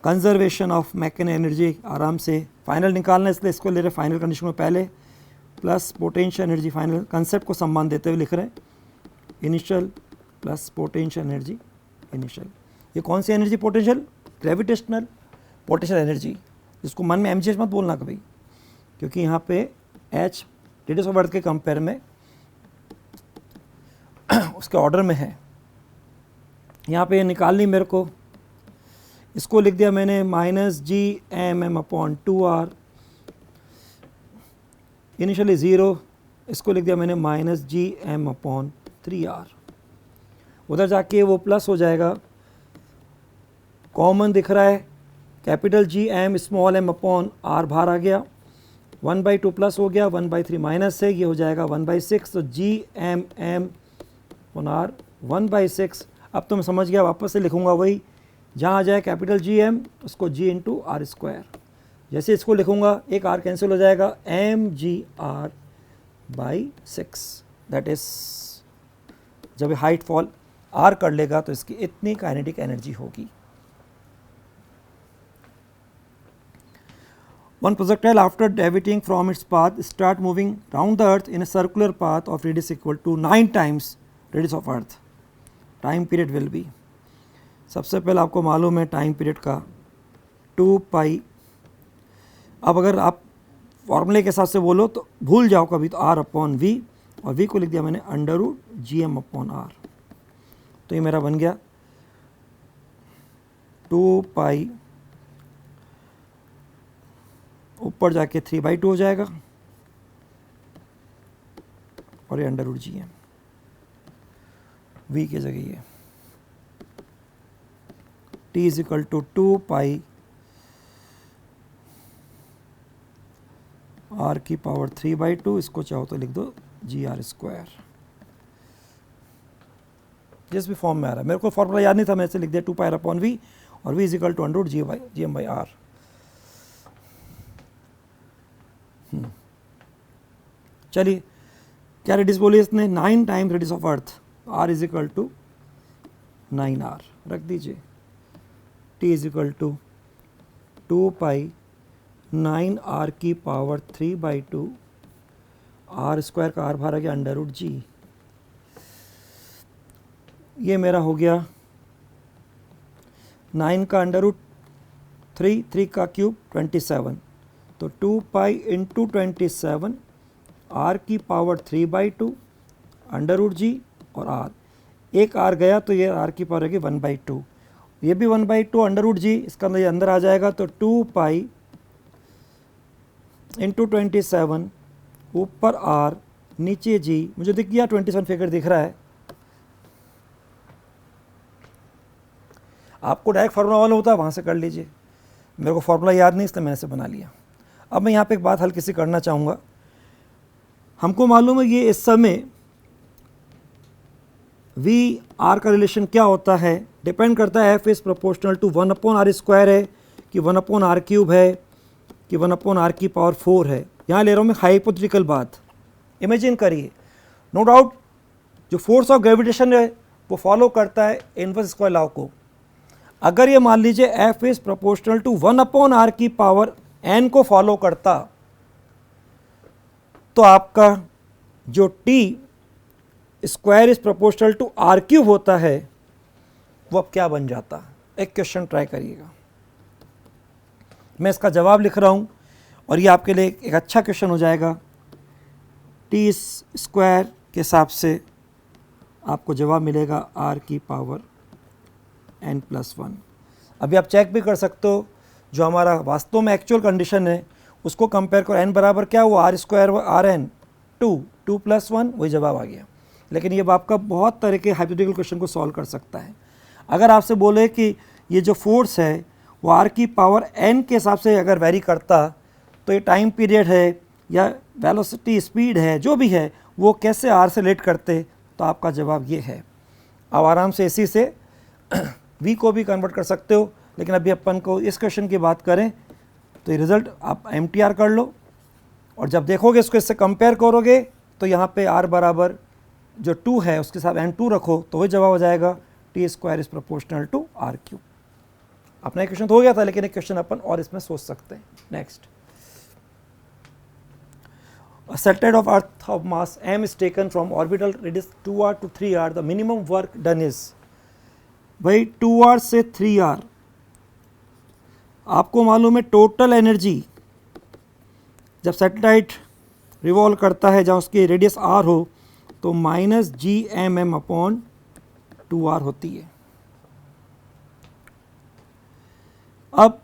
Conservation of mechanical energy, आराम से फाइनल निकालना, इसलिए इसको ले रहे फाइनल कंडीशन में पहले, plus potential energy final, concept को सम्मान देते हुए लिख रहे हैं, initial plus potential energy initial. ये कौन सी energy? Potential, gravitational potential energy, जिसको मन में mgh मत बोलना कभी, क्योंकि यहाँ पे h रेडियस ऑफ अर्थ के कंपेयर में उसके ऑर्डर में है। यहाँ पे निकालनी मेरे को, इसको लिख दिया मैंने -gmm/2r, इनिशियली 0, इसको लिख दिया मैंने -gm/3r। उधर जाके वो प्लस हो जाएगा, कॉमन दिख रहा है, capital G M small m upon r बाहर आ गया, 1/2 प्लस हो गया, 1/3 माइनस है, ये हो जाएगा 1/6, तो gmm अपॉन r 1/6। अब तो मैं समझ गया, वापस से लिखूंगा वही, जहाँ आ जाए कैपिटल जी एम उसको g इंटू आर स्क्वायर, जैसे इसको लिखूंगा एक r कैंसिल हो जाएगा, mgr/6, दैट इज जब हाइट फॉल r कर लेगा तो इसकी इतनी काइनेटिक एनर्जी होगी। One projectile after deviating from its path start moving round the earth in a circular path of radius equal to 9 times radius of earth. Time period will be, सबसे पहले आपको मालूम है टाइम पीरियड का 2 पाई। अब अगर आप फॉर्मूले के हिसाब से बोलो तो भूल जाओ कभी, तो r/v, और v को लिख दिया मैंने √gm/r, तो ये मेरा बन गया 2 पाई, ऊपर जाके 3/2 हो जाएगा, और ये √gm, v की जगह ये t is equal to 2 pi r की पावर 3/2, इसको चाहो तो लिख दो gr², जिस भी फॉर्म में आ रहा है। मेरे को फॉर्मूला याद नहीं था, मैंने लिख दिया 2 पाई r/v, और v is equal to √gm/r। चलिए, क्या रेडियस बोली इसने? 9 time radius of earth, r is equal to 9r रख दीजिए, t is equal to 2 pi 9r की पावर 3/2, r स्क्वायर का r बाहर आ गया √g, ये मेरा हो गया 9 का √3, 3 का क्यूब 27, तो 2 पाई इंटू 27 r की पावर 3/2 √g, और r एक r गया तो ये r की पावर रहेगी 1/2, ये भी 1/2 √g, इसका अंदर आ जाएगा, तो 2 पाई इंटू 27, ऊपर r नीचे g, मुझे दिख गया 27 फिगर दिख रहा है। आपको डायरेक्ट फार्मूला वाला होता है, वहाँ से कर लीजिए, मेरे को फार्मूला याद नहीं इसलिए मैंने इसे बना लिया। अब मैं यहाँ पे एक बात हल्की सी करना चाहूँगा, हमको मालूम है ये इस समय v r का रिलेशन क्या होता है, डिपेंड करता है f is proportional to 1/r² है कि 1/r³ है कि 1/r की पावर 4 है। यहाँ ले रहा हूँ मैं हाइपोथेटिकल बात, इमेजिन करिए, नो डाउट जो फोर्स ऑफ ग्रेविटेशन है वो फॉलो करता है इनवर्स स्क्वायर लॉ को। अगर ये मान लीजिए f is proportional to 1/r की पावर n को फॉलो करता, तो आपका जो t square is proportional to r³ होता है, वो अब क्या बन जाता? एक क्वेश्चन ट्राई करिएगा, मैं इसका जवाब लिख रहा हूँ और ये आपके लिए एक अच्छा क्वेश्चन हो जाएगा। t स्क्वायर के हिसाब से आपको जवाब मिलेगा r की पावर n+1। अभी आप चेक भी कर सकते हो, जो हमारा वास्तव में एक्चुअल कंडीशन है उसको कंपेयर करो, n बराबर क्या हुआ, r² rn 2 + 1, वही जवाब आ गया। लेकिन ये आपका बहुत तरह के हाइपोथेटिकल क्वेश्चन को सॉल्व कर सकता है। अगर आपसे बोले कि ये जो फोर्स है वो r की पावर n के हिसाब से अगर वेरी करता, तो ये टाइम पीरियड है या वेलोसिटी स्पीड है, जो भी है वो कैसे r से रिलेट करते, तो आपका जवाब ये है। अब आराम से इसी से v को भी कन्वर्ट कर सकते हो, लेकिन अभी अपन को इस क्वेश्चन की बात करें तो ये रिज़ल्ट आप MTR कर लो, और जब देखोगे इसको इससे कंपेयर करोगे तो यहाँ पे r बराबर जो 2 है उसके साथ n2 रखो, तो वही जवाब हो जाएगा t square is proportional to r³। अपना एक क्वेश्चन तो हो गया था, लेकिन एक क्वेश्चन अपन और इसमें सोच सकते हैं। Next, a satellite of earth of mass m is taken from orbital radius 2r to 3r, the minimum work done is, भाई 2r से 3r, आपको मालूम है टोटल एनर्जी जब सैटेलाइट रिवॉल्व करता है जहाँ उसकी रेडियस r हो तो -gmm/2r होती है। अब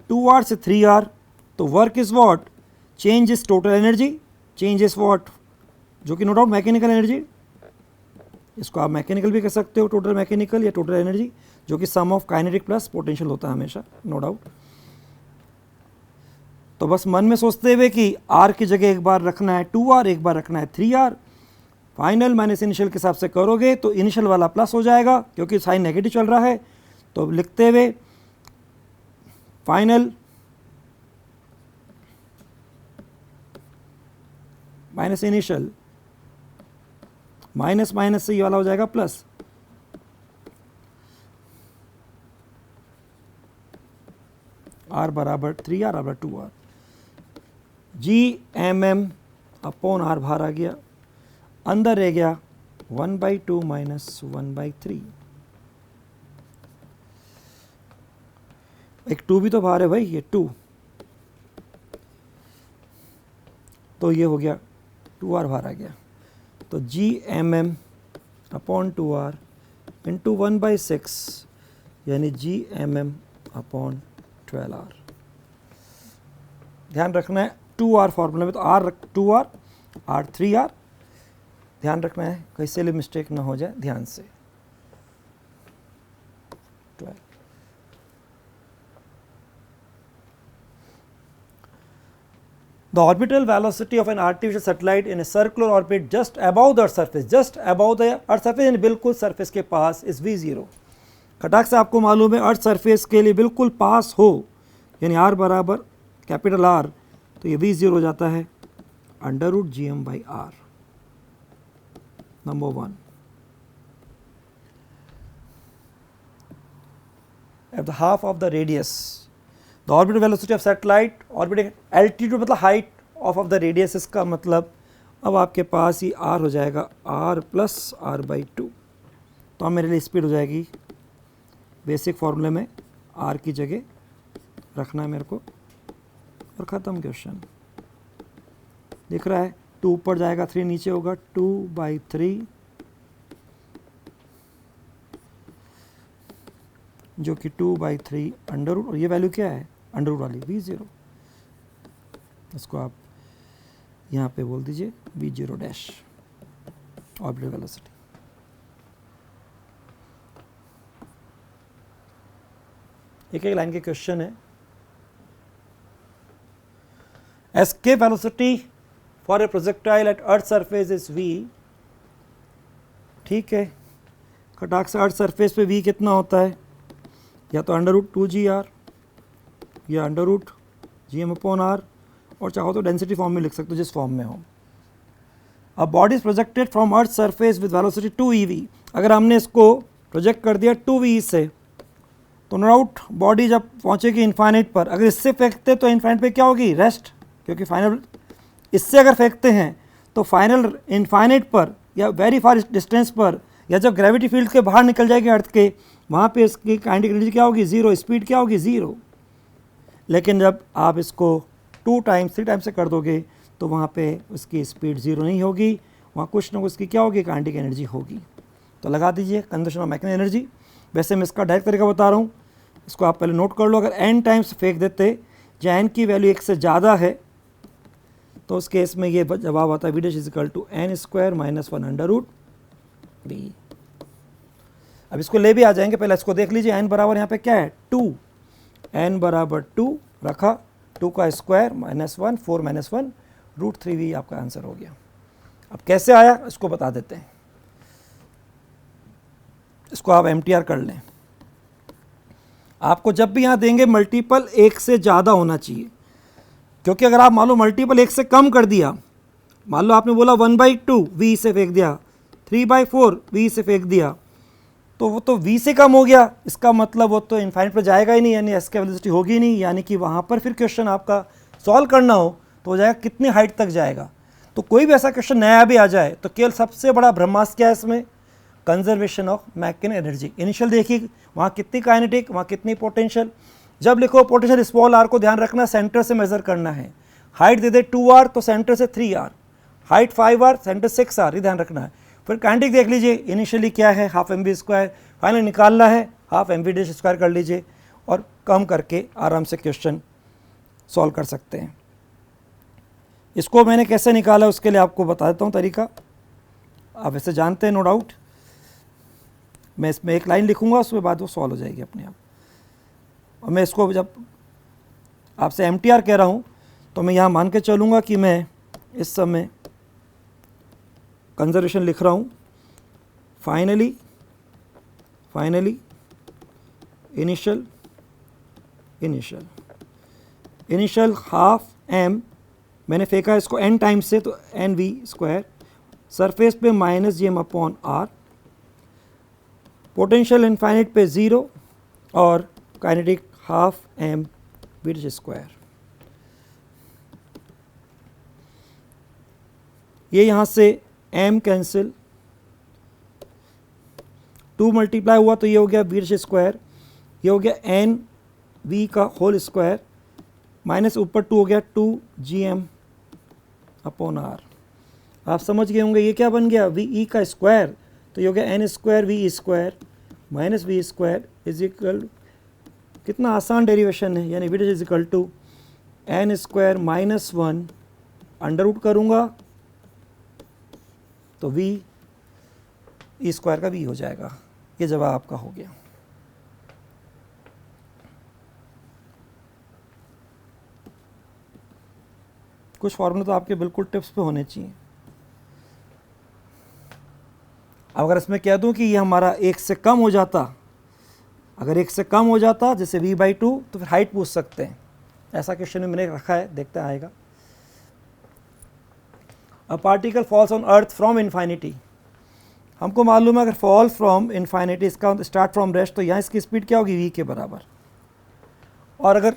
2r से 3r, तो work is what, change is total energy, change is what, जो कि नो डाउट मैकेनिकल एनर्जी, इसको आप मैकेनिकल भी कह सकते हो, टोटल मैकेनिकल या टोटल एनर्जी, जो कि सम ऑफ काइनेटिक प्लस पोटेंशियल होता है हमेशा, नो डाउट। तो बस मन में सोचते हुए कि r की जगह एक बार रखना है 2r, एक बार रखना है 3r, फाइनल माइनस इनिशियल के हिसाब से करोगे तो इनिशियल वाला प्लस हो जाएगा क्योंकि साइन नेगेटिव चल रहा है। तो लिखते हुए final minus initial, minus minus से ये वाला हो जाएगा प्लस, r बराबर 3r बराबर 2r, Gmm/r बाहर आ गया, अंदर रह गया 1/2 माइनस 1/3, एक 2 भी तो बाहर है भाई, ये 2, तो ये हो गया 2r बाहर आ गया, तो Gmm/2r इंटू 1/6 यानी Gmm/12r। ध्यान रखना है 2r फॉर्मूला में तो r 2r, r 3r, ध्यान रखना है कैसे भी मिस्टेक ना हो जाए, ध्यान से। 12 The orbital velocity of an artificial satellite in a circular orbit just above the earth surface, just above the earth surface यानी बिल्कुल सरफेस के पास is v0। खटाक से आपको मालूम है अर्थ सरफेस के लिए बिल्कुल पास हो यानी r बराबर कैपिटल R, तो ये v0 हो जाता है √gm/r, number 1। At the half of the radius, the orbital velocity of satellite, orbiting altitude मतलब height of the radius, इसका मतलब अब आपके पास ही r हो जाएगा r प्लस r/2, तो अब मेरे लिए स्पीड हो जाएगी बेसिक फॉर्मूले में r की जगह रखना है मेरे को, और ख़त्म क्वेश्चन। दिख रहा है 2 ऊपर जाएगा 3 नीचे होगा, 2/3 जो कि 2/3 अंडर रूट, और ये वैल्यू क्या है अंडर रूट वाली v0, इसको आप यहाँ पे बोल दीजिए v0 डैश, ऑर्बिटल वेलोसिटी। एक एक लाइन के क्वेश्चन है। escape velocity for a projectile at earth surface is v, ठीक है, खटाक से अर्थ सरफेस पे v कितना होता है, या तो √2gr या √gm/r, और चाहो तो डेंसिटी फॉर्म में लिख सकते हो जिस फॉर्म में हो। अब body is projected from earth surface with velocity 2ev, अगर हमने इसको प्रोजेक्ट कर दिया 2v से तो नो डाउट बॉडी जब पहुंचेगी इन्फाइनाइट पर, अगर इससे फेंकते तो इन्फाइनाइट पे क्या होगी रेस्ट, क्योंकि फाइनल इससे अगर फेंकते हैं तो फाइनल इन्फाइनाइट पर या वेरी फार डिस्टेंस पर, या जब ग्रेविटी फील्ड के बाहर निकल जाएगी अर्थ के, वहाँ पे इसकी काइनेटिक एनर्जी क्या होगी 0, स्पीड क्या होगी 0। लेकिन जब आप इसको 2 टाइम्स 3 टाइम्स से कर दोगे तो वहाँ पे उसकी स्पीड 0 नहीं होगी, वहाँ कुछ ना कुछ की क्या होगी काइनेटिक एनर्जी होगी। तो लगा दीजिए कंजर्वेशन ऑफ मैकेनिकल एनर्जी। वैसे मैं इसका डायरेक्ट तरीका बता रहा हूँ, इसको आप पहले नोट कर लो। अगर n टाइम्स फेंक देते जहाँ n की वैल्यू 1 से ज़्यादा है तो उस केस में ये जवाब आता है v = n² - 1/√v। अब इसको ले भी आ जाएंगे, पहले इसको देख लीजिए। n बराबर यहाँ पे क्या है 2, n बराबर 2 रखा, 2 का स्क्वायर -1, 4 - 1 √3v आपका आंसर हो गया। अब कैसे आया इसको बता देते हैं, इसको आप MTR कर लें। आपको जब भी यहाँ देंगे मल्टीपल 1 से ज़्यादा होना चाहिए, क्योंकि अगर आप मान लो मल्टीपल 1 से कम कर दिया, मान लो आपने बोला 1/2 v से फेंक दिया, 3/4 v से फेंक दिया, तो वो तो v से कम हो गया, इसका मतलब वो तो इन्फाइनाइट पर जाएगा ही नहीं, यानी एस्केप वेलोसिटी होगी नहीं, यानी कि वहाँ पर फिर क्वेश्चन आपका सॉल्व करना हो तो हो जाएगा कितनी हाइट तक जाएगा। तो कोई भी ऐसा क्वेश्चन नया भी आ जाए तो केवल सबसे बड़ा ब्रह्मास्त्र क्या है इसमें, conservation of mechanical energy. Initial देखिए वहाँ कितनी काइनेटिक, वहाँ कितनी पोटेंशियल। जब लिखो पोटेंशियल स्मॉल आर को ध्यान रखना सेंटर से मेजर करना है। हाइट दे दे 2r तो सेंटर से 3r, height 5r centre 6r, ये ध्यान रखना है। फिर काइनेटिक देख लीजिए इनिशियली क्या है half M V square, final निकालना है half M V dash square कर लीजिए और कम करके आराम से क्वेश्चन सॉल्व कर सकते हैं। इसको मैंने कैसे निकाला उसके लिए आपको बता देता हूँ तरीका, आप वैसे जानते हैं नो डाउट। मैं इसमें एक लाइन लिखूंगा उसके बाद वो सॉल्व हो जाएगी अपने आप। और मैं इसको जब आपसे MTR कह रहा हूँ तो मैं यहाँ मान के चलूँगा कि मैं इस समय कंजर्वेशन लिख रहा हूँ। फाइनली इनिशियल हाफ एम, मैंने फेंका इसको n टाइम्स से तो एन वी स्क्वायर, सरफेस पे minus G M upon R, potential infinite पे 0 और kinetic half M V dash square. ये यहाँ से m कैंसिल, 2 मल्टीप्लाई हुआ तो ये हो गया वी डैश स्क्वायर, ये हो गया एन वी का होल स्क्वायर, माइनस ऊपर 2 हो गया 2 जी एम अपॉन आर। आप समझ गए होंगे ये क्या बन गया वी ई का स्क्वायर, तो ये हो गया N square V square minus V square is equal, कितना आसान डेरिवेशन है, यानी V dash is equal to N square minus 1 under root करूँगा तो वी ई स्क्वायर का वी हो जाएगा। ये जवाब आपका हो गया। कुछ फॉर्मूले तो आपके बिल्कुल टिप्स पे होने चाहिए। अगर इसमें कह दूं कि ये हमारा 1 से कम हो जाता, अगर 1 से कम हो जाता जैसे v/2 तो फिर हाइट पूछ सकते हैं। ऐसा क्वेश्चन मैंने रखा है, देखते हैं आएगा। A particle falls on earth from infinity, हमको मालूम है अगर फॉल फ्रॉम इन्फाइनिटी, इसका स्टार्ट फ्रॉम रेस्ट, तो यहाँ इसकी स्पीड क्या होगी v के बराबर। और अगर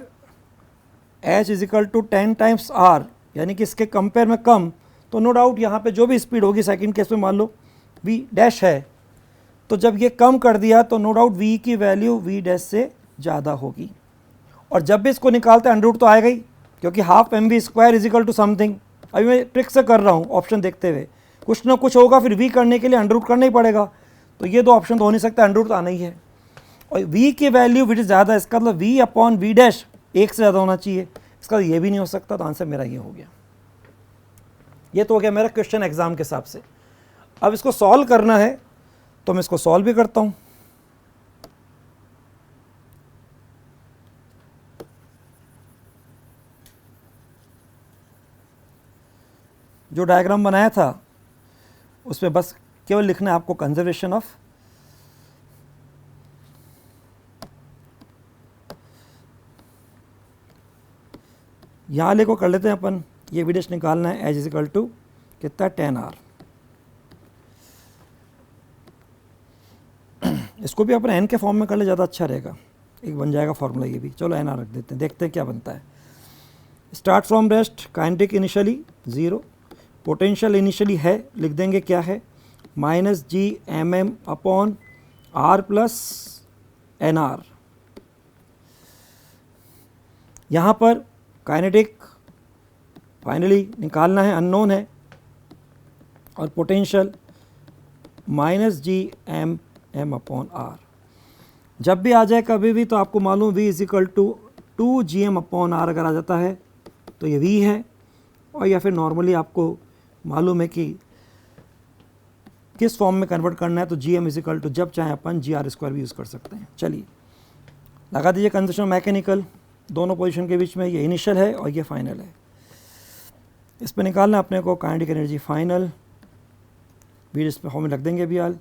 h is equal to 10 times r, यानी कि इसके कंपेयर में कम, तो नो डाउट यहाँ पे जो भी स्पीड होगी सेकंड केस में मान लो v डैश है, तो जब ये कम कर दिया तो नो डाउट v की वैल्यू v डैश से ज़्यादा होगी। और जब भी इसको निकालते हैं अंडर रूट तो आएगा ही, क्योंकि half M V square is equal to something. अभी मैं ट्रिक से कर रहा हूँ ऑप्शन देखते हुए, कुछ ना कुछ होगा, फिर v करने के लिए अंडर रूट करना ही पड़ेगा। तो ये 2 ऑप्शन तो हो नहीं सकता, अंडर रूट तो आना ही है। और v की वैल्यू विच ज़्यादा, इसका मतलब v अपॉन v डैश 1 से ज़्यादा होना चाहिए, इसका ये भी नहीं हो सकता। तो आंसर मेरा ये हो गया। ये तो हो गया मेरा क्वेश्चन एग्जाम के हिसाब से। अब इसको सॉल्व करना है तो मैं इसको सॉल्व भी करता हूं। जो डायग्राम बनाया था उसमें बस केवल लिखना है आपको कंजर्वेशन ऑफ, यहाँ ले को कर लेते हैं अपन। ये वी डैश निकालना है, एच इज इक्वल टू कितना 10r। इसको भी अपन n के फॉर्म में कर ले, ज़्यादा अच्छा रहेगा, एक बन जाएगा फॉर्मूला ये भी। चलो nr रख देते हैं, देखते हैं क्या बनता है। Start from rest, kinetic initially 0, potential initially है, लिख देंगे क्या है minus G M M upon R plus N R. यहाँ पर काइनेटिक फाइनली निकालना है, अननोन है, और potential minus G M M upon R. जब भी आ जाए कभी भी तो आपको मालूम v is equal to 2 G M upon R अगर आ जाता है तो ये v है, और या फिर नॉर्मली आपको मालूम है कि किस फॉर्म में कन्वर्ट करना है, तो G M is equal to जब चाहे अपन जी आर स्क्वायर भी यूज़ कर सकते हैं। चलिए लगा दीजिए कंजर्वेशन मैकेनिकल, दोनों पोजीशन के बीच में ये इनिशियल है और ये फाइनल है। इसमें निकालना अपने को काइनेटिक एनर्जी फाइनल, भी इस पर फॉर्म में रख देंगे भी आल।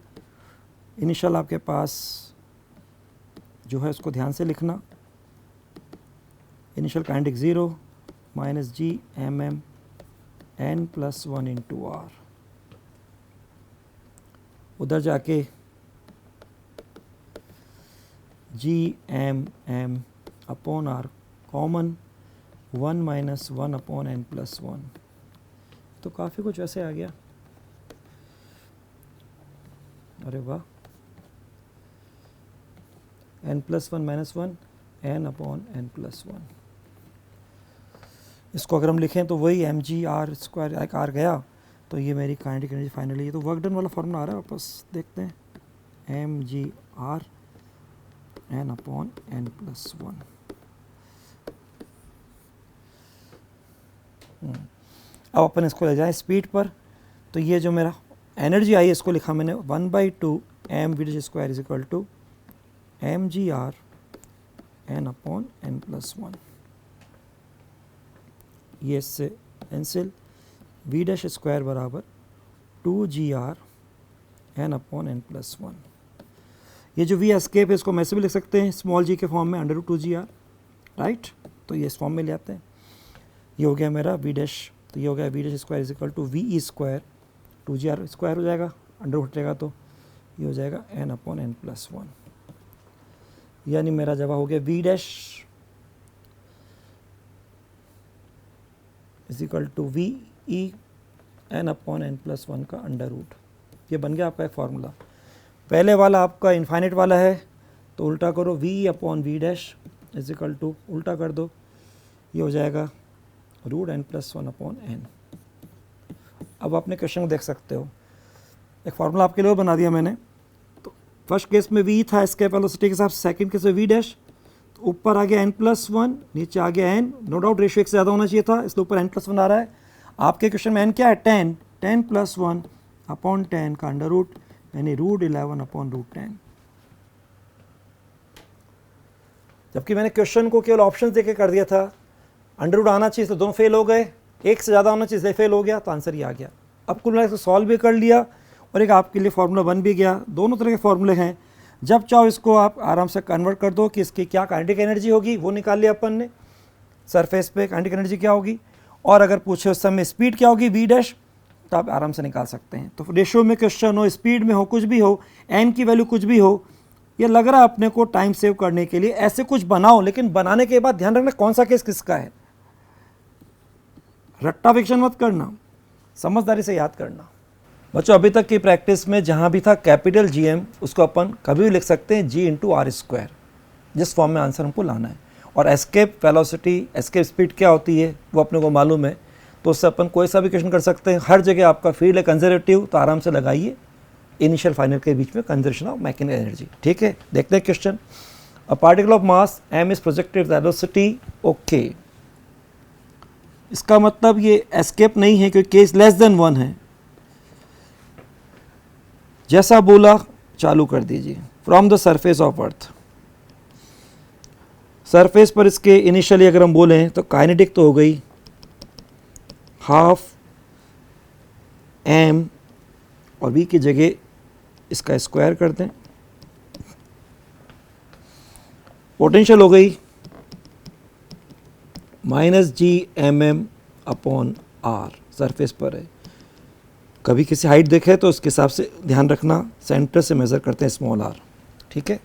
इनिशियल आपके पास जो है उसको ध्यान से लिखना, initial kinetic 0 minus G M M N plus 1 into R. उधर जाके G M M upon R common 1 minus 1 upon N plus 1, तो काफ़ी कुछ वैसे आ गया। अरे वाह, n+1 - 1 n/n+1। इसको अगर हम लिखें तो वही mg/r² आर गया, तो ये मेरी काइनेटिक एनर्जी फाइनली। ये तो वर्क डन वाला फॉर्मूला आ रहा है, वापस देखते हैं, mg/r n/n+1। अब अपन इसको ले जाएं स्पीड पर, तो ये जो मेरा एनर्जी आई इसको लिखा मैंने 1/2 mv²= mgr n/n+1। ये इससे कैंसिल, v' बराबर 2gr n/n+1। ये जो v एस्केप है इसको मैं से भी लिख सकते हैं स्मॉल g के फॉर्म में √2gr, राइट। तो ये इस फॉर्म में ले आते हैं, ये हो गया मेरा v', तो ये हो गया v'² ve², 2gr² हो जाएगा, अंडर हटेगा तो ये हो जाएगा n/n+1। यानी मेरा जवाब हो गया v' ve n/n+1 का अंडर रूट। ये बन गया आपका एक फार्मूला। पहले वाला आपका इनफाइनाइट वाला है, तो उल्टा करो, v/v' उल्टा कर दो, ये हो जाएगा √n+1/n। अब आपने क्वेश्चन को देख सकते हो, एक फार्मूला आपके लिए और बना दिया मैंने। तो फर्स्ट केस में v था एस्केप वेलोसिटी के हिसाब से, सेकंड केस में v', तो ऊपर आ गया n+1, नीचे आ गया n। नो डाउट रेशियो एक से ज़्यादा होना चाहिए था, इसलिए ऊपर n+1 आ रहा है। आपके क्वेश्चन में n क्या है, 10 10+1/10 का अंडर रूट, यानी √11/√10। जबकि मैंने क्वेश्चन को केवल ऑप्शन देके कर दिया था, अंडर रूट आना चाहिए तो दोनों फेल हो गए, एक से ज़्यादा होना चाहिए इसलिए फेल हो गया, तो आंसर ही आ गया। अब कुल मिला इसको सॉल्व भी कर लिया और एक आपके लिए फार्मूला बन भी गया। दोनों तरह के फार्मूले हैं, जब चाहो इसको आप आराम से कन्वर्ट कर दो कि इसकी क्या काइनेटिक एनर्जी होगी, वो निकाल लिया अपन ने, सरफेस पे काइनेटिक एनर्जी क्या होगी, और अगर पूछे उस समय स्पीड क्या होगी v', तो आप आराम से निकाल सकते हैं। तो रेशियो में क्वेश्चन हो, स्पीड में हो, कुछ भी हो, n की वैल्यू कुछ भी हो, ये लग रहा है अपने को टाइम सेव करने के लिए ऐसे कुछ बनाओ, लेकिन बनाने के बाद ध्यान रखना कौन सा केस किसका है, रट्टा फिक्शन मत करना, समझदारी से याद करना। बच्चों अभी तक की प्रैक्टिस में जहाँ भी था कैपिटल GM, उसको अपन कभी भी लिख सकते हैं g/r², जिस फॉर्म में आंसर हमको लाना है। और एस्केप वेलोसिटी, एस्केप स्पीड क्या होती है वो अपने को मालूम है, तो उससे अपन कोई सा भी क्वेश्चन कर सकते हैं। हर जगह आपका फील्ड है कंजर्वेटिव, तो आराम से लगाइए, इनिशियल फाइनल के बीच में कंजर्वेशन ऑफ मैकेनिकल एनर्जी। ठीक है, देखते हैं question. A particle of mass m is projected velocity, okay. इसका मतलब ये एस्केप नहीं है क्योंकि केस <1 है। जैसा बोला चालू कर दीजिए, from the surface of earth. Surface पर इसके इनिशियली अगर हम बोलें तो काइनेटिक तो हो गई ½ m, और v की जगह इसका स्क्वायर कर दें। पोटेंशियल हो गई -gmm/r, सरफेस पर है। कभी किसी हाइट देखे तो उसके हिसाब से ध्यान रखना, सेंटर से मेज़र करते हैं स्मॉल r, ठीक है।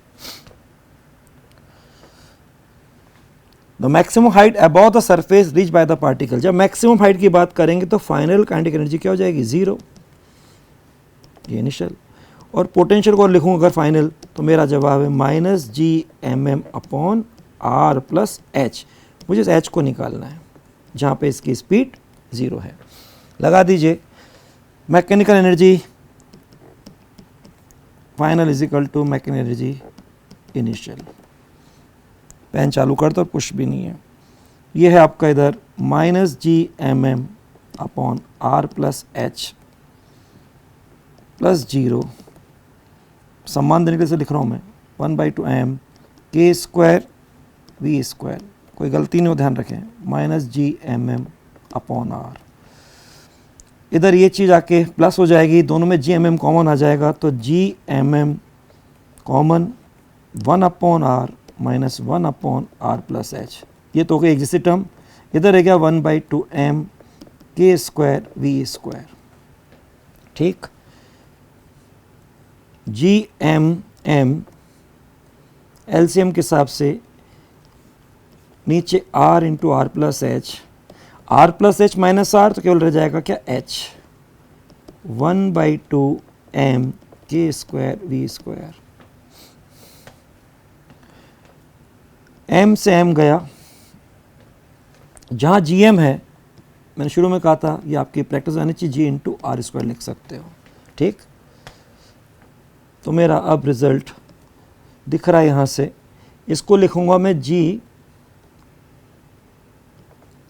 The maximum height above the surface reach by the particle. जब मैक्सिमम हाइट की बात करेंगे तो फाइनल काइनेटिक एनर्जी क्या हो जाएगी, 0, ये इनिशियल। और पोटेंशियल को लिखूँ अगर फाइनल, तो मेरा जवाब है -gmm/r + h। मुझे इस h को निकालना है जहाँ पे इसकी स्पीड 0 है। लगा दीजिए, mechanical energy final = mechanical energy initial. Pen चालू कर दो, पुश भी नहीं है। ये है आपका इधर -gmm/r + h + 0, सम्मान देने के लिए लिख रहा हूँ मैं, 1/2 m k² v², कोई गलती नहीं हो, ध्यान रखें, -gmm/r। इधर ये चीज़ आके प्लस हो जाएगी, दोनों में gmm कॉमन आ जाएगा, तो gmm common 1/r - 1/r + h। ये तो हो गई एग्जिट टर्म। इधर रह गया 1/2 m k² v², ठीक। gmm LCM के हिसाब से नीचे r × r + h, r + h - r, तो केवल रह जाएगा क्या, h। 1/2 m के स्क्वायर वी स्क्वायर। एम से एम गया, जहाँ जी एम है, मैंने शुरू में कहा था ये आपकी प्रैक्टिस आनी चाहिए, जी इंटू आर स्क्वायर लिख सकते हो, ठीक। तो मेरा अब रिजल्ट दिख रहा है यहाँ से, इसको लिखूंगा मैं जी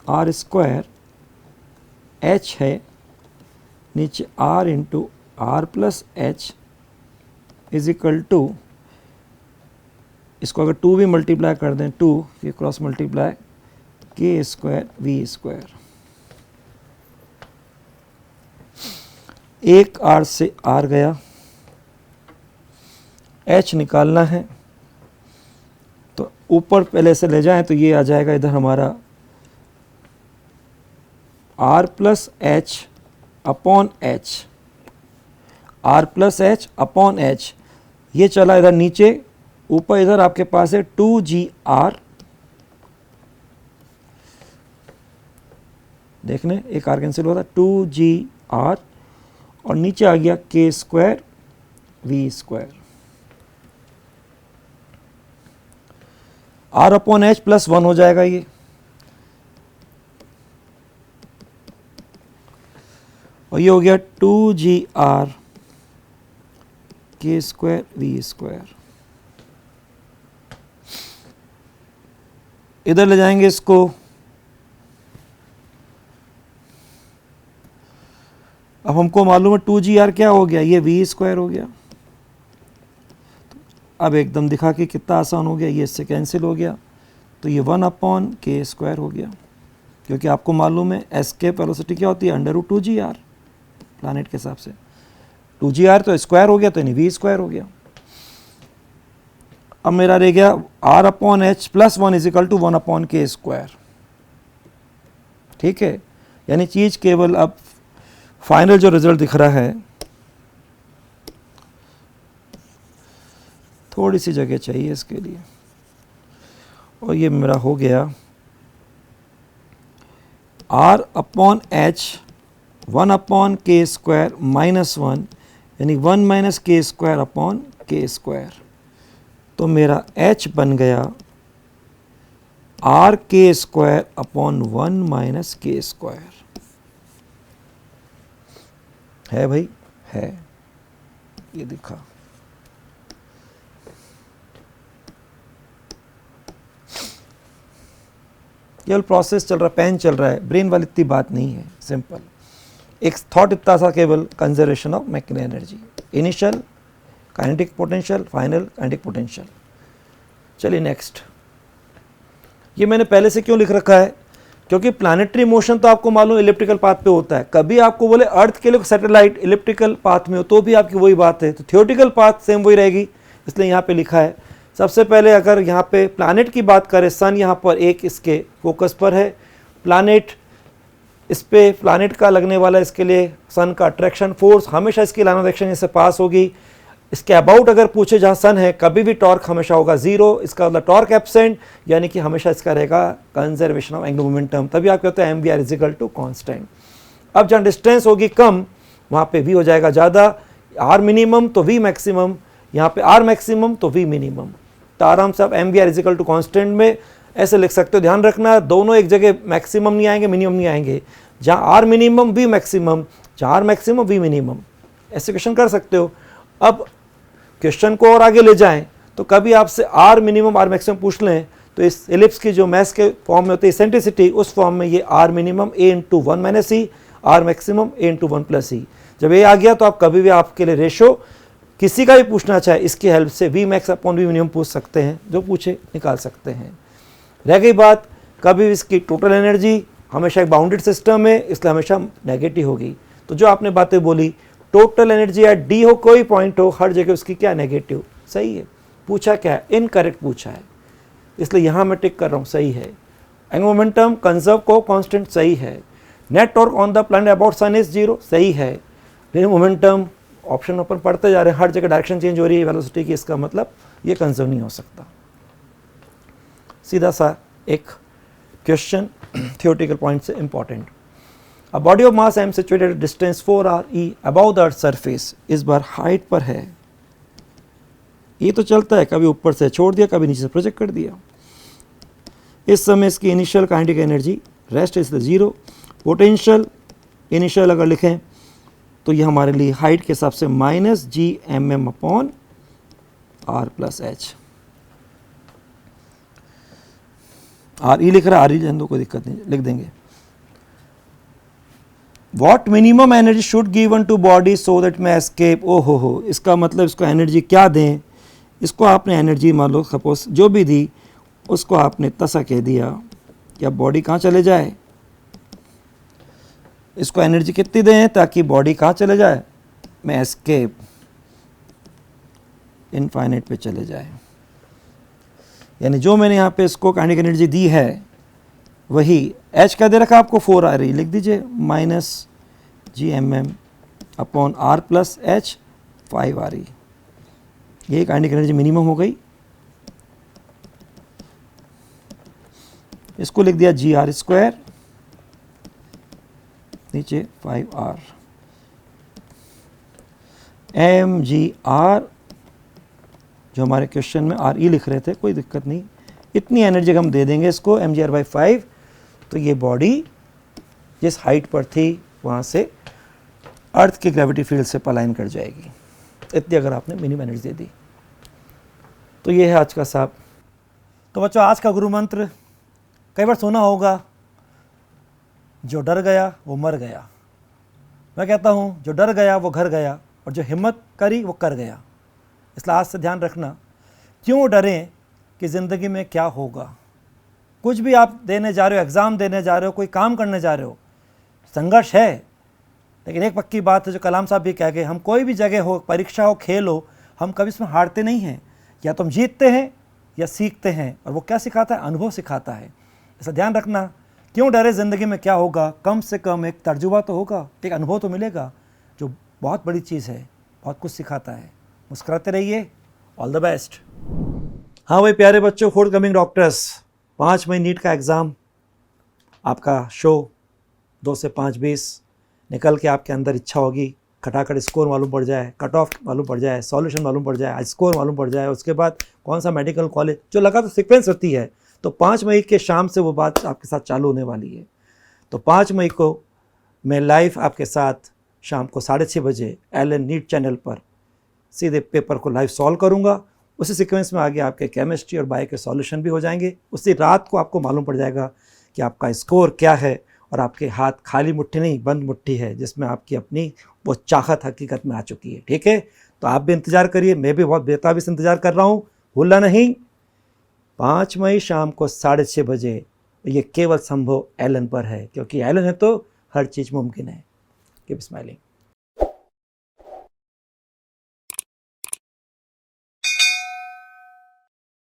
आर स्क्वायर, एच है नीचे R into R plus H is equal to, इसको अगर 2 भी मल्टीप्लाई कर दें, 2 ये cross multiply K square V square. एक आर से आर गया, एच निकालना है तो ऊपर पहले से ले जाएं तो ये आ जाएगा इधर हमारा R plus H upon H, R plus H upon H, ये चला इधर नीचे, ऊपर इधर आपके पास है 2GR, देखने एक आर कैंसिल होता, 2GR और नीचे आ गया K square V square. R upon H plus 1 हो जाएगा ये, और ये हो गया 2GR के स्क्वायर वी स्क्वायर। इधर ले जाएंगे इसको, अब हमको मालूम है 2GR क्या हो गया, ये वी स्क्वायर हो गया। अब एकदम दिखा कि कितना आसान हो गया, ये इससे कैंसिल हो गया, तो ये 1 अपॉन के स्क्वायर हो गया, क्योंकि आपको मालूम है एस्केप वेलोसिटी क्या होती है, √2GR प्लैनेट के हिसाब से। 2GR तो स्क्वायर हो गया, तो यानी वी स्क्वायर हो गया। अब मेरा रह गया R upon H plus 1 is equal to 1 upon K square, ठीक है। यानी चीज केवल अब फाइनल जो रिजल्ट दिख रहा है, थोड़ी सी जगह चाहिए इसके लिए, और ये मेरा हो गया R upon H 1 upon K square -1, यानी 1 माइनस के स्क्वायर अपॉन के स्क्वायर। तो मेरा h बन गया आर के स्क्वायर अपॉन 1 माइनस के स्क्वायर। है भाई, है, ये दिखा। केवल प्रोसेस चल रहा, पेन चल रहा है, ब्रेन वाली इतनी बात नहीं है, सिंपल एक थॉट इतना सा, केवल conservation of mechanical energy, initial kinetic potential, final kinetic potential. चलिए नेक्स्ट, ये मैंने पहले से क्यों लिख रखा है, क्योंकि प्लैनेटरी मोशन तो आपको मालूम इलिप्टिकल पाथ पे होता है। कभी आपको बोले अर्थ के लिए सैटेलाइट इलिप्टिकल पाथ में हो तो भी आपकी वही बात है, तो थियोरेटिकल पाथ सेम वही रहेगी, इसलिए यहाँ पे लिखा है। सबसे पहले अगर यहाँ पे प्लैनेट की बात करें, सन यहाँ पर एक इसके फोकस पर है, प्लैनेट इस पे प्लैनेट का लगने वाला इसके लिए सन का अट्रैक्शन फोर्स हमेशा इसकी लाइन ऑफ एक्शन से पास होगी। इसके अबाउट अगर पूछे जहाँ सन है, कभी भी टॉर्क हमेशा होगा 0, इसका मतलब टॉर्क एब्सेंट, यानी कि हमेशा इसका रहेगा कंजर्वेशन ऑफ एंगुलर मोमेंटम, तभी आप कहते हैं MVR is equal to constant. अब जहाँ डिस्टेंस होगी कम, वहाँ पे V हो जाएगा ज़्यादा, R मिनिमम तो V मैक्सिमम, यहाँ पे R मैक्सिमम तो V मिनिमम। तो आराम से आप MVR is equal to constant में ऐसे लिख सकते हो। ध्यान रखना, दोनों एक जगह मैक्सिमम नहीं आएंगे, मिनिमम नहीं आएंगे। जहाँ R मिनिमम V मैक्सिमम, जहाँ R मैक्सिमम V मिनिमम, ऐसे क्वेश्चन कर सकते हो। अब क्वेश्चन को और आगे ले जाएं तो कभी आपसे R मिनिमम R मैक्सिमम पूछ लें तो इस एलिप्स की जो मैथ के फॉर्म में होती है एसेंट्रिसिटी, उस फॉर्म में ये R minimum A into 1 minus e, R maximum A into 1 plus e. जब ये आ गया तो आप कभी भी आपके लिए रेशो किसी का भी पूछना चाहे इसकी हेल्प से V max upon V minimum पूछ सकते हैं, जो पूछे निकाल सकते हैं। रह गई बात, कभी भी इसकी टोटल एनर्जी हमेशा एक बाउंडेड सिस्टम है, इसलिए हमेशा नेगेटिव होगी। तो जो आपने बातें बोली, टोटल एनर्जी या डी हो, कोई पॉइंट हो, हर जगह उसकी क्या नेगेटिव, सही है। पूछा क्या है, इनकरेक्ट पूछा है, इसलिए यहाँ मैं टिक कर रहा हूँ, सही है। एंगुलर मोमेंटम कंजर्व को कांस्टेंट, सही है। Net torque on the planet about sun is 0, सही है। लेकिन मोमेंटम ऑप्शन अपन पढ़ते जा रहे हैं, हर जगह डायरेक्शन चेंज हो रही है वेलोसिटी की, इसका मतलब ये कंजर्व नहीं हो सकता। सीधा सा एक क्वेश्चन थियोरेटिकल पॉइंट से important. A body of mass m situated at distance 4re above the earth surface, इस बार हाइट पर है। ये तो चलता है, कभी ऊपर से छोड़ दिया, कभी नीचे से प्रोजेक्ट कर दिया। इस समय इसकी initial kinetic energy rest is the 0। Potential initial अगर लिखें तो ये हमारे लिए हाइट के हिसाब से -Gmm/r+h। आर ई लिख रहा है, आर ई लेने दो, कोई दिक्कत नहीं, लिख देंगे। What minimum energy should given to body so that मैं एस्केप। ओ हो, इसका मतलब इसको एनर्जी क्या दें। इसको आपने एनर्जी मान लो सपोज जो भी दी उसको आपने इतना सा कह दिया कि अब बॉडी कहाँ चले जाए। इसको एनर्जी कितनी दें ताकि बॉडी कहाँ चले जाए, मैं एस्केप इनफाइनाइट पे चले जाए। यानी जो मैंने यहाँ पे इसको काइनेटिक एनर्जी दी है वही एच क्या दे रखा आपको 4re, लिख दीजिए -Gmm/r+h 5re। ये काइनेटिक एनर्जी मिनिमम हो गई। इसको लिख दिया gr², नीचे 5r। mgr जो हमारे क्वेश्चन में आर ई लिख रहे थे, कोई दिक्कत नहीं, इतनी एनर्जी हम दे देंगे इसको mgr/5, तो ये बॉडी जिस हाइट पर थी वहाँ से अर्थ के ग्रेविटी फील्ड से पलायन कर जाएगी। इतनी अगर आपने मिनिमम एनर्जी दे दी तो ये है आज का साहब। तो बच्चों आज का गुरु मंत्र कई बार सुना होगा, जो डर गया वो मर गया। मैं कहता हूँ जो डर गया वो घर गया, और जो हिम्मत करी वो कर गया। इसलिए आज से ध्यान रखना, क्यों डरें कि ज़िंदगी में क्या होगा। कुछ भी आप देने जा रहे हो, एग्ज़ाम देने जा रहे हो, कोई काम करने जा रहे हो, संघर्ष है, लेकिन एक पक्की बात है जो कलाम साहब भी कह गए, हम कोई भी जगह हो, परीक्षा हो, खेल हो, हम कभी इसमें हारते नहीं हैं। या तो हम जीतते हैं या सीखते हैं, और वो क्या सिखाता है, अनुभव सिखाता है। ऐसा ध्यान रखना, क्यों डरे, ज़िंदगी में क्या होगा, कम से कम एक तर्जुबा तो होगा, एक अनुभव तो मिलेगा, जो बहुत बड़ी चीज़ है, बहुत कुछ सिखाता है। मुस्कुराते रहिए, ऑल द बेस्ट। हाँ भाई प्यारे बच्चों, फोर्थ कमिंग डॉक्टर्स, 5 मई नीट का एग्ज़ाम, आपका शो 2 से 5:20 निकल के आपके अंदर इच्छा होगी खटाखट स्कोर मालूम पड़ जाए, कट ऑफ मालूम पड़ जाए, सॉल्यूशन मालूम पड़ जाए, स्कोर मालूम पड़ जाए, उसके बाद कौन सा मेडिकल कॉलेज, जो लगा तो सीक्वेंस होती है। तो 5 मई के शाम से वो बात आपके साथ चालू होने वाली है। तो 5 मई को मैं लाइव आपके साथ शाम को 6:30 बजे LN नीट चैनल पर सीधे पेपर को लाइव सॉल्व करूँगा। उसी सीक्वेंस में आगे आपके केमिस्ट्री और बायो के सॉल्यूशन भी हो जाएंगे। उसी रात को आपको मालूम पड़ जाएगा कि आपका स्कोर क्या है, और आपके हाथ खाली मुट्ठी नहीं बंद मुट्ठी है, जिसमें आपकी अपनी वो चाहत हकीकत में आ चुकी है। ठीक है, तो आप भी इंतज़ार करिए, मैं भी बहुत बेताबी से इंतज़ार कर रहा हूँ, भूलना नहीं। 5 मई शाम को 6:30 बजे, ये केवल संभव LN पर है, क्योंकि LN है तो हर चीज़ मुमकिन है। Keep smiling.